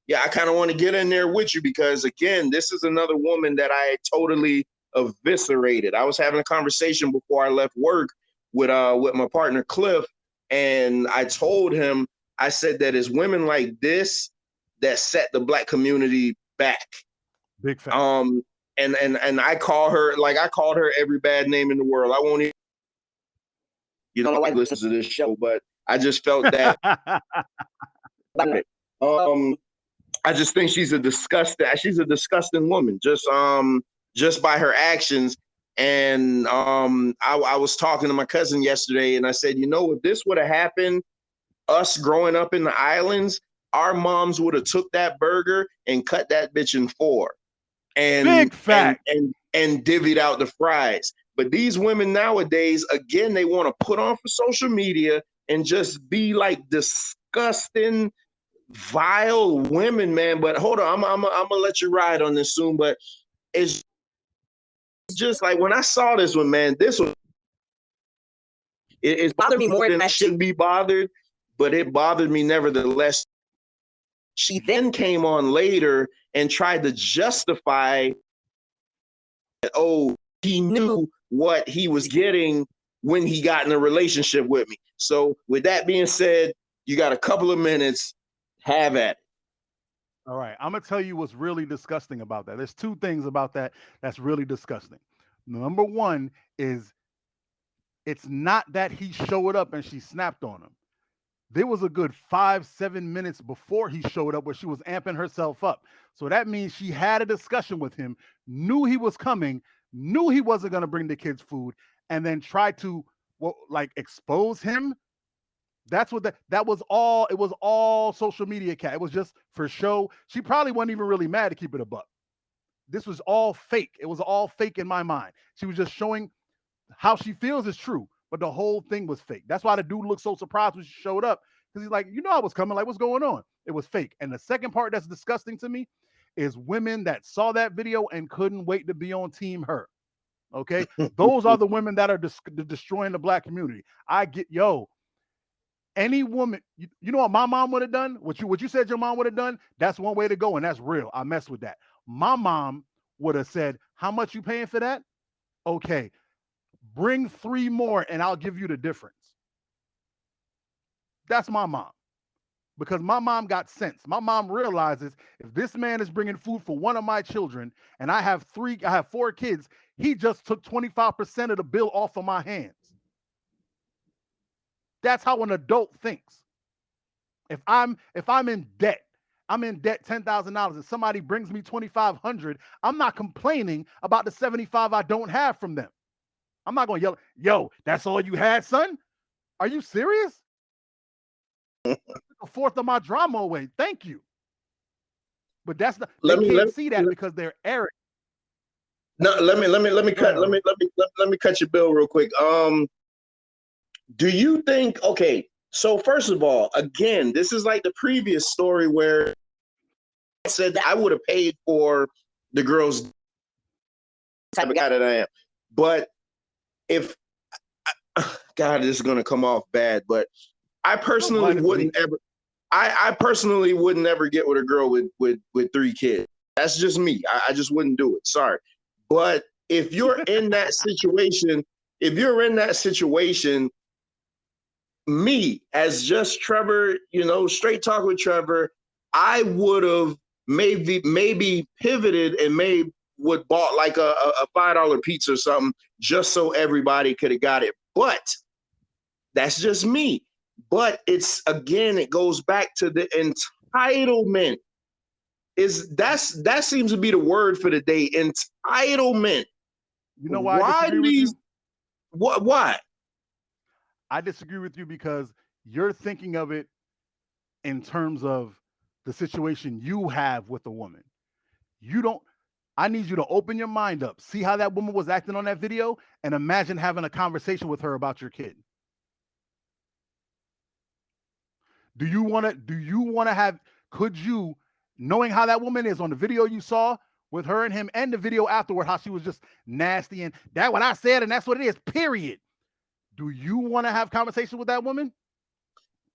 Yeah, I kind of want to get in there with you because, again, this is another woman that I totally eviscerated. I was having a conversation before I left work with my partner, Cliff, and I told him, I said that it's women like this that set the Black community back. Big fact. And I call her, like I called her every bad name in the world. I won't even, I like listen to this show, but I just felt that. I just think she's a disgusting woman, just by her actions. And I was talking to my cousin yesterday, and I said, if this would have happened, us growing up in the islands, our moms would have took that burger and cut that bitch in 4, and big fact, and divvied out the fries. But these women nowadays, again, they want to put on for social media and just be like disgusting, vile women, man. But hold on, I'm gonna let you ride on this soon. But it's just like when I saw this one, man, it's bothered me more than I should be bothered, but it bothered me nevertheless. She then came on later and tried to justify that, he knew what he was getting when he got in a relationship with me. So with that being said, you got a couple of minutes. Have at it. All right. I'm going to tell you what's really disgusting about that. There's 2 things about that that's really disgusting. Number 1 is it's not that he showed up and she snapped on him. There was a good 5-7 minutes before he showed up where she was amping herself up. So that means she had a discussion with him, knew he was coming, knew he wasn't going to bring the kids food, and then tried to expose him. That's what that was all. It was all social media cat. It was just for show. She probably wasn't even really mad, to keep it a buck. This was all fake. It was all fake in my mind. She was just showing how she feels is true, but the whole thing was fake. That's why the dude looked so surprised when she showed up, because he's like, I was coming. Like, what's going on? It was fake. And the second part that's disgusting to me is women that saw that video and couldn't wait to be on team her. Okay, those are the women that are destroying the Black community. Any woman, you know what my mom would have done? What you said your mom would have done? That's one way to go, and that's real. I mess with that. My mom would have said, "How much you paying for that? Okay, bring 3 more, and I'll give you the difference." That's my mom, because my mom got sense. My mom realizes if this man is bringing food for one of my children, and I have 4 kids, he just took 25% of the bill off of my hands. That's how an adult thinks. If I'm in debt, I'm in debt $10,000, and somebody brings me $2,500, I'm not complaining about the $75 I don't have from them. I'm not going to yell, "Yo, that's all you had, son? Are you serious? A 1/4 of my drama away. Thank you." But they can't see that because they're arrogant. No, let me cut your bill real quick. Do you think, okay, so first of all, again, this is like the previous story where I said that I would have paid for the girls type of guy that I am. But if God, this is gonna come off bad, but I personally wouldn't ever. I personally would never get with a girl with 3 kids. That's just me. I just wouldn't do it. Sorry. But if you're in that situation, me as just Trevor, straight talk with Trevor, I would have maybe pivoted and would bought like a $5 pizza or something just so everybody could have got it. But that's just me. But it goes back to the entitlement. That seems to be the word for the day. Entitlement. You know why I disagree with you? Why? I disagree with you because you're thinking of it in terms of the situation you have with a woman. I need you to open your mind up, see how that woman was acting on that video, and imagine having a conversation with her about your kid. Could you, knowing how that woman is on the video you saw with her and him and the video afterward, how she was just nasty and that what I said and that's what it is, period. Do you want to have conversation with that woman?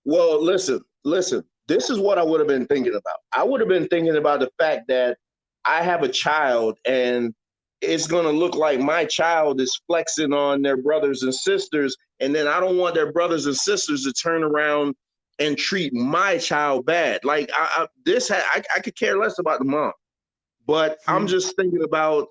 Well, listen. This is what I would have been thinking about. I would have been thinking about the fact that I have a child and it's going to look like my child is flexing on their brothers and sisters. And then I don't want their brothers and sisters to turn around and treat my child bad. Like I could care less about the mom, but I'm just thinking about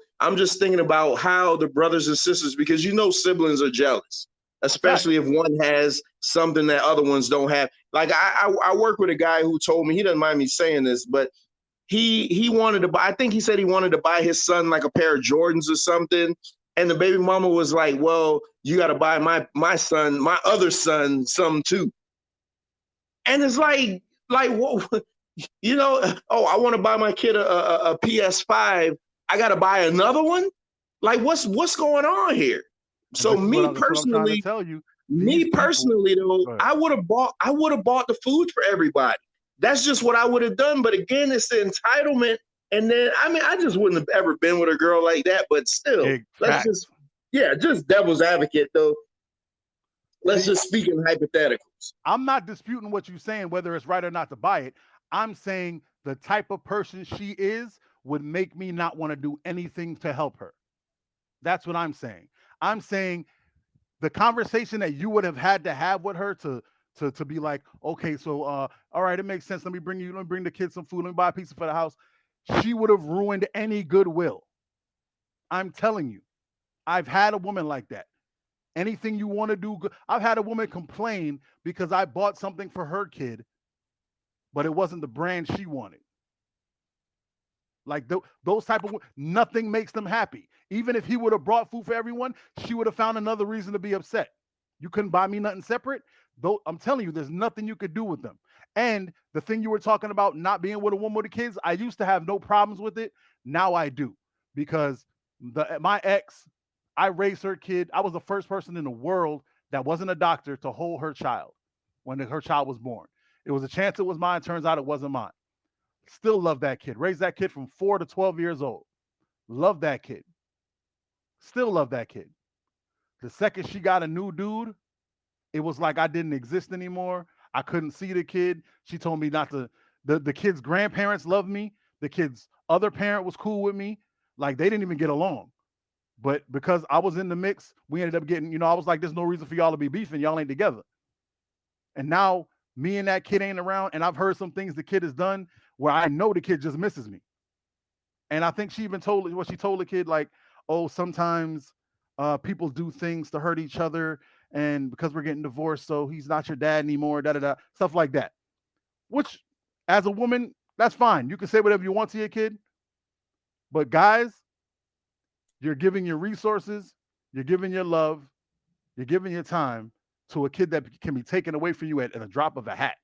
how the brothers and sisters, because siblings are jealous, especially if one has something that other ones don't have. Like I work with a guy who told me, he doesn't mind me saying this, but he wanted to buy, I think he said he wanted to buy his son like a pair of Jordans or something. And the baby mama was like, well, you got to buy my other son some too. And it's like, whoa, I want to buy my kid a PS5. I got to buy another one. Like what's going on here? So me personally, though, I would have bought the food for everybody. That's just what I would have done. But again, it's the entitlement. And then, I just wouldn't have ever been with a girl like that. But still, just devil's advocate, though. Let's just speak in hypotheticals. I'm not disputing what you're saying, whether it's right or not to buy it. I'm saying the type of person she is would make me not want to do anything to help her. That's what I'm saying. I'm saying the conversation that you would have had to have with her to be like, okay, so all right, it makes sense. Let me bring the kids some food. Let me buy a pizza for the house. She would have ruined any goodwill. I'm telling you, I've had a woman like that. Anything you want to do. I've had a woman complain because I bought something for her kid, but it wasn't the brand she wanted. Like those type of, nothing makes them happy. Even if he would have brought food for everyone, she would have found another reason to be upset. You couldn't buy me nothing separate. Though I'm telling you, there's nothing you could do with them. And the thing you were talking about, not being with a woman with the kids, I used to have no problems with it. Now I do, because my ex, I raised her kid. I was the first person in the world that wasn't a doctor to hold her child when her child was born. It was a chance it was mine. Turns out it wasn't mine. Still love that kid. Raised that kid from 4 to 12 years old. Love that kid. Still love that kid. The second she got a new dude, it was like I didn't exist anymore. I couldn't see the kid. She told me not to. The kid's grandparents loved me. The kid's other parent was cool with me. Like they didn't even get along. But because I was in the mix, we ended up getting, I was like, there's no reason for y'all to be beefing. Y'all ain't together. And now me and that kid ain't around. And I've heard some things the kid has done where I know the kid just misses me. And I think she even told the kid, like, oh, sometimes people do things to hurt each other. And because we're getting divorced, so he's not your dad anymore, stuff like that. Which, as a woman, that's fine. You can say whatever you want to your kid. But guys, you're giving your resources, you're giving your love, you're giving your time to a kid that can be taken away from you at a drop of a hat.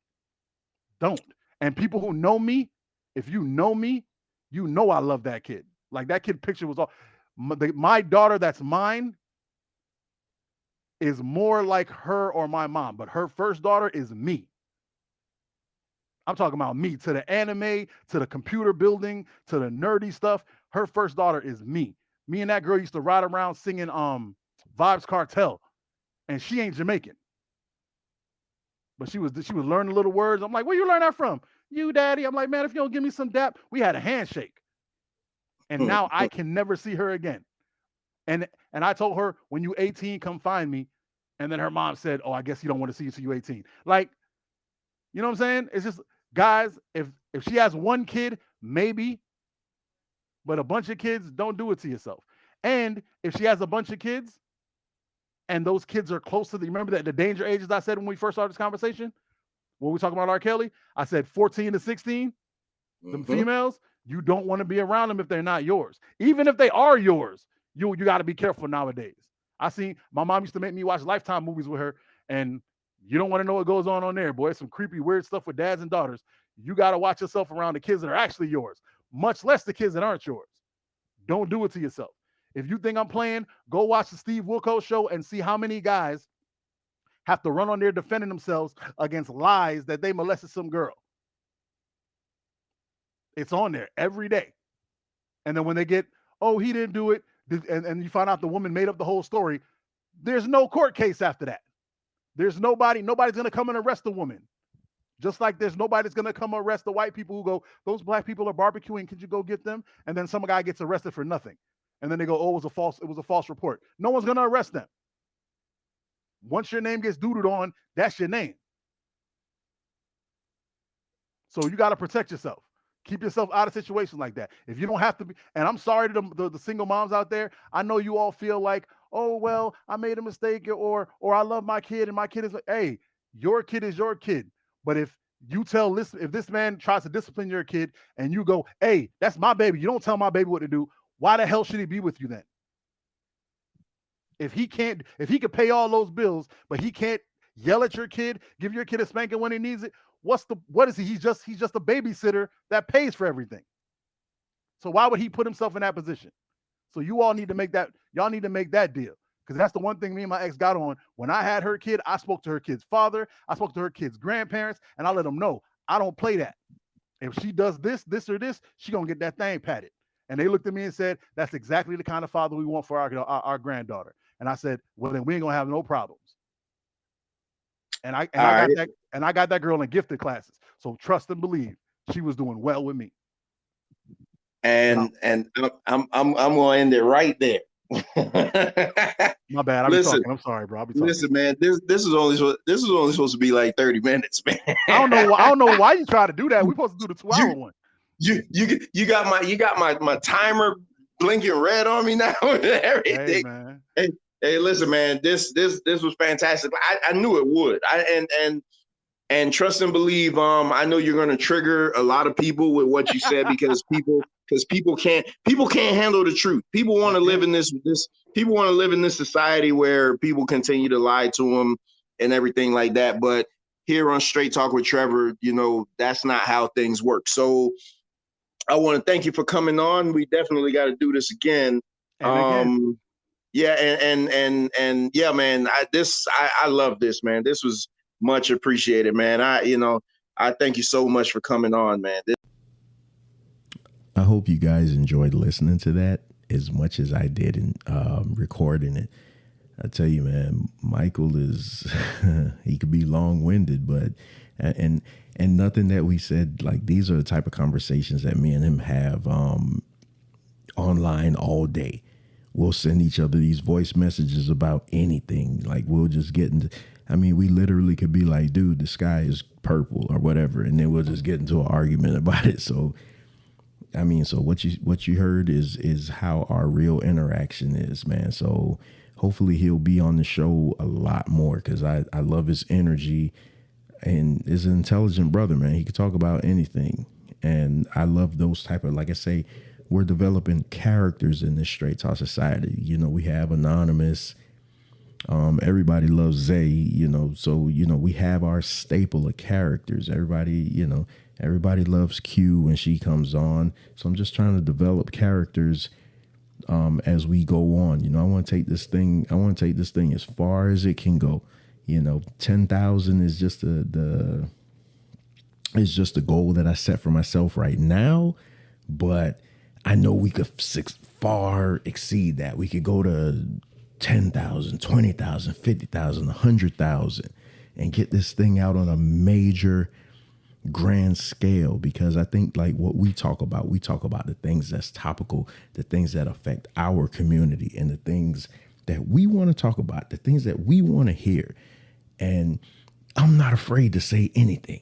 Don't. And people who know me, if you know me, you know I love that kid. Like that kid picture was all. My daughter that's mine is more like her or my mom, but her first daughter is me. I'm talking about me, to the anime, to the computer building, to the nerdy stuff. Her first daughter is me. Me and that girl used to ride around singing Vibes Cartel. and she ain't Jamaican. But she was learning little words. I'm like, where you learn that from? You, daddy. I'm like, man, if you don't give me some dap, we had a handshake. And now I can never see her again. And I told her, when you 18, come find me. And then her mom said, oh, I guess you don't want to see you till you 18. Like, you know what I'm saying? It's just, guys, if she has one kid, maybe, but a bunch of kids, don't do it to yourself. And if she has a bunch of kids and those kids are close to remember that the danger ages I said when we first started this conversation, when we talking about R. Kelly, I said 14 to 16, them females, you don't want to be around them if they're not yours. Even if they are yours, you got to be careful nowadays. I seen my mom used to make me watch Lifetime movies with her, and you don't want to know what goes on there, boy. Some creepy, weird stuff with dads and daughters. You got to watch yourself around the kids that are actually yours, much less the kids that aren't yours. Don't do it to yourself. If you think I'm playing, go watch the Steve Wilkos show and see how many guys have to run on there defending themselves against lies that they molested some girl. It's on there every day. And then when they get, oh, he didn't do it, and you find out the woman made up the whole story, there's no court case after that. There's nobody's going to come and arrest the woman. Just like there's nobody that's going to come arrest the white people who go, those black people are barbecuing, could you go get them? And then some guy gets arrested for nothing. And then they go, oh, it was a false report. No one's going to arrest them. Once your name gets doodled on, that's your name. So you got to protect yourself. Keep yourself out of situations like that. If you don't have to be, and I'm sorry to the single moms out there. I know you all feel like, oh, well, I made a mistake, or I love my kid and my kid is, hey, your kid is your kid. But if this man tries to discipline your kid and you go, hey, that's my baby, you don't tell my baby what to do, why the hell should he be with you then? If he could pay all those bills, but he can't yell at your kid, give your kid a spanking when he needs it, what is he? He's just a babysitter that pays for everything. So why would he put himself in that position? So you all need to make that deal. Because that's the one thing me and my ex got on. When I had her kid, I spoke to her kid's father, I spoke to her kid's grandparents, and I let them know, I don't play that. If she does this, or this, she gonna get that thing patted. And they looked at me and said, that's exactly the kind of father we want for our granddaughter. And I said, well, then we ain't gonna have no problems. And I got that girl in gifted classes. So trust and believe, she was doing well with me. And I'm gonna end it right there. My bad. I'm sorry, bro. Listen, man. This is only supposed to be like 30 minutes, man. I don't know why you try to do that. We're supposed to do the 2-hour one. You got my timer blinking red on me now and everything. Hey, man. Hey, listen, man. This was fantastic. I knew it would. And trust and believe. I know you're gonna trigger a lot of people with what you said because people can't handle the truth. People want to live in this people want to live in this society where people continue to lie to them and everything like that. But here on Straight Talk with Trevor, that's not how things work. So I want to thank you for coming on. We definitely got to do this again. Yeah, and yeah, man. I love this, man. This was much appreciated, man. I thank you so much for coming on, man. I hope you guys enjoyed listening to that as much as I did in recording it. I tell you, man, Michael he could be long-winded, but and nothing that we said, like, these are the type of conversations that me and him have online all day. We'll send each other these voice messages about anything. Like, we'll just get into, we literally could be like, dude, the sky is purple or whatever, and then we'll just get into an argument about it. So so what you heard is how our real interaction is, man. So hopefully he'll be on the show a lot more, because I love his energy, and is an intelligent brother, man. He could talk about anything, and I love those type of, like I say, we're developing characters in this Straight Talk society. We have Anonymous. Everybody loves Zay, so, we have our staple of characters. Everybody loves Q when she comes on. So I'm just trying to develop characters as we go on. I want to take this thing as far as it can go. 10,000 is just the goal that I set for myself right now, but I know we could far exceed that. We could go to 10,000, 20,000, 50,000, 100,000 and get this thing out on a major grand scale, because I think like what we talk about the things that's topical, the things that affect our community, and the things that we want to talk about, the things that we want to hear. And I'm not afraid to say anything.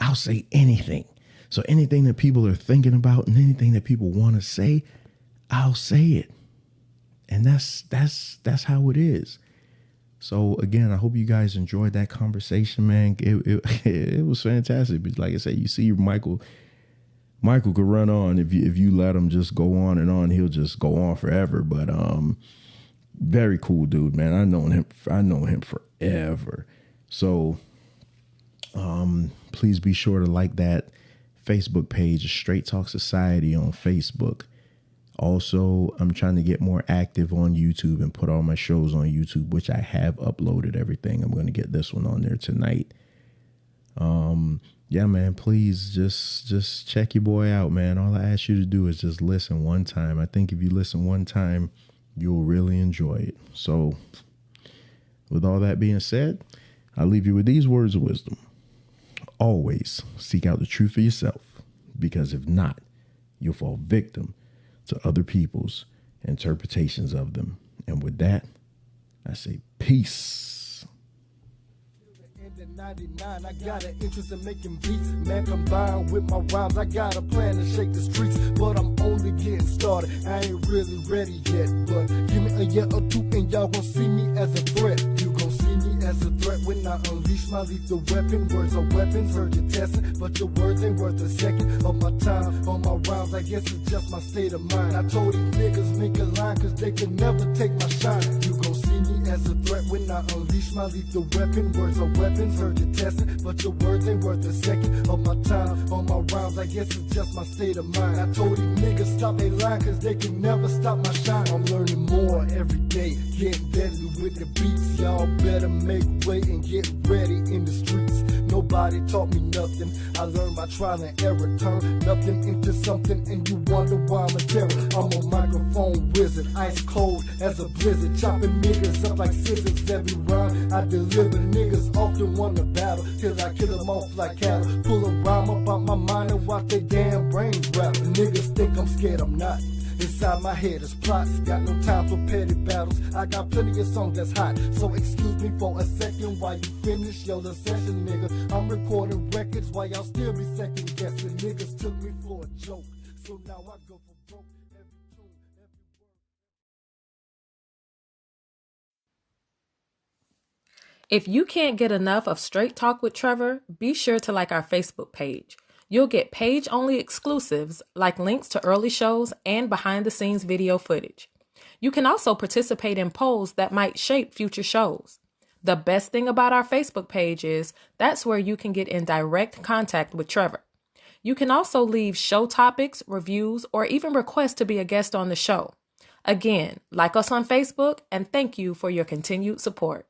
I'll say anything. So anything that people are thinking about and anything that people want to say, I'll say it. And that's how it is. So again, I hope you guys enjoyed that conversation, man. It was fantastic. But like I said, you see Michael could run on if you let him just go on and on. He'll just go on forever. But very cool dude, man. I know him forever. So please be sure to like that Facebook page, Straight Talk Society on Facebook. Also, I'm trying to get more active on YouTube and put all my shows on YouTube, which I have uploaded everything. I'm going to get this one on there tonight. Yeah, man, please just check your boy out, man. All I ask you to do is just listen one time. I think if you listen one time, you'll really enjoy it. So with all that being said, I'll leave you with these words of wisdom. Always seek out the truth for yourself, because if not, you'll fall victim to other people's interpretations of them. And with that, I say peace. In 99, I got an interest in making beats. Man, combined with my rhymes, I got a plan to shake the streets. But I'm only getting started. I ain't really ready yet. But give me a year or two and y'all gon' see me as a threat. You gon' see me as a threat when I unleash my lethal weapon. Words are weapons, heard you testing, but your words ain't worth a second of my time. On my rhymes, I guess it's just my state of mind. I told these niggas make a line, cause they can never take my shine. You gon' see me as a threat when I unleash my lethal weapon. Words are weapons, heard you testing, but your words ain't worth a second of my time. On my rhymes, I guess it's just my state of mind. I told these niggas stop they line, cause they can never stop my shine. I'm learning more every day, getting deadly with the beats. Y'all better make way and get ready in the streets. Nobody taught me nothing. I learned by trial and error. Turn nothing into something and you wonder why I'm a terror. I'm a microphone wizard, ice cold as a blizzard. Chopping niggas up like scissors. Every rhyme I deliver, niggas often want to battle till I kill them off like cattle. Pull a rhyme up out my mind and watch their damn brains rattle. Niggas think I'm scared, I'm not. Inside my head is plots, got no time for petty battles. I got plenty of songs that's hot, so excuse me for a second while you finish your session, nigga. I'm recording records while y'all still be second guessing. Niggas took me for a joke, so now I go for broke. Every tune, every word. If you can't get enough of Straight Talk with Trevor, be sure to like our Facebook page. You'll get page-only exclusives like links to early shows and behind-the-scenes video footage. You can also participate in polls that might shape future shows. The best thing about our Facebook page is that's where you can get in direct contact with Trevor. You can also leave show topics, reviews, or even request to be a guest on the show. Again, like us on Facebook, and thank you for your continued support.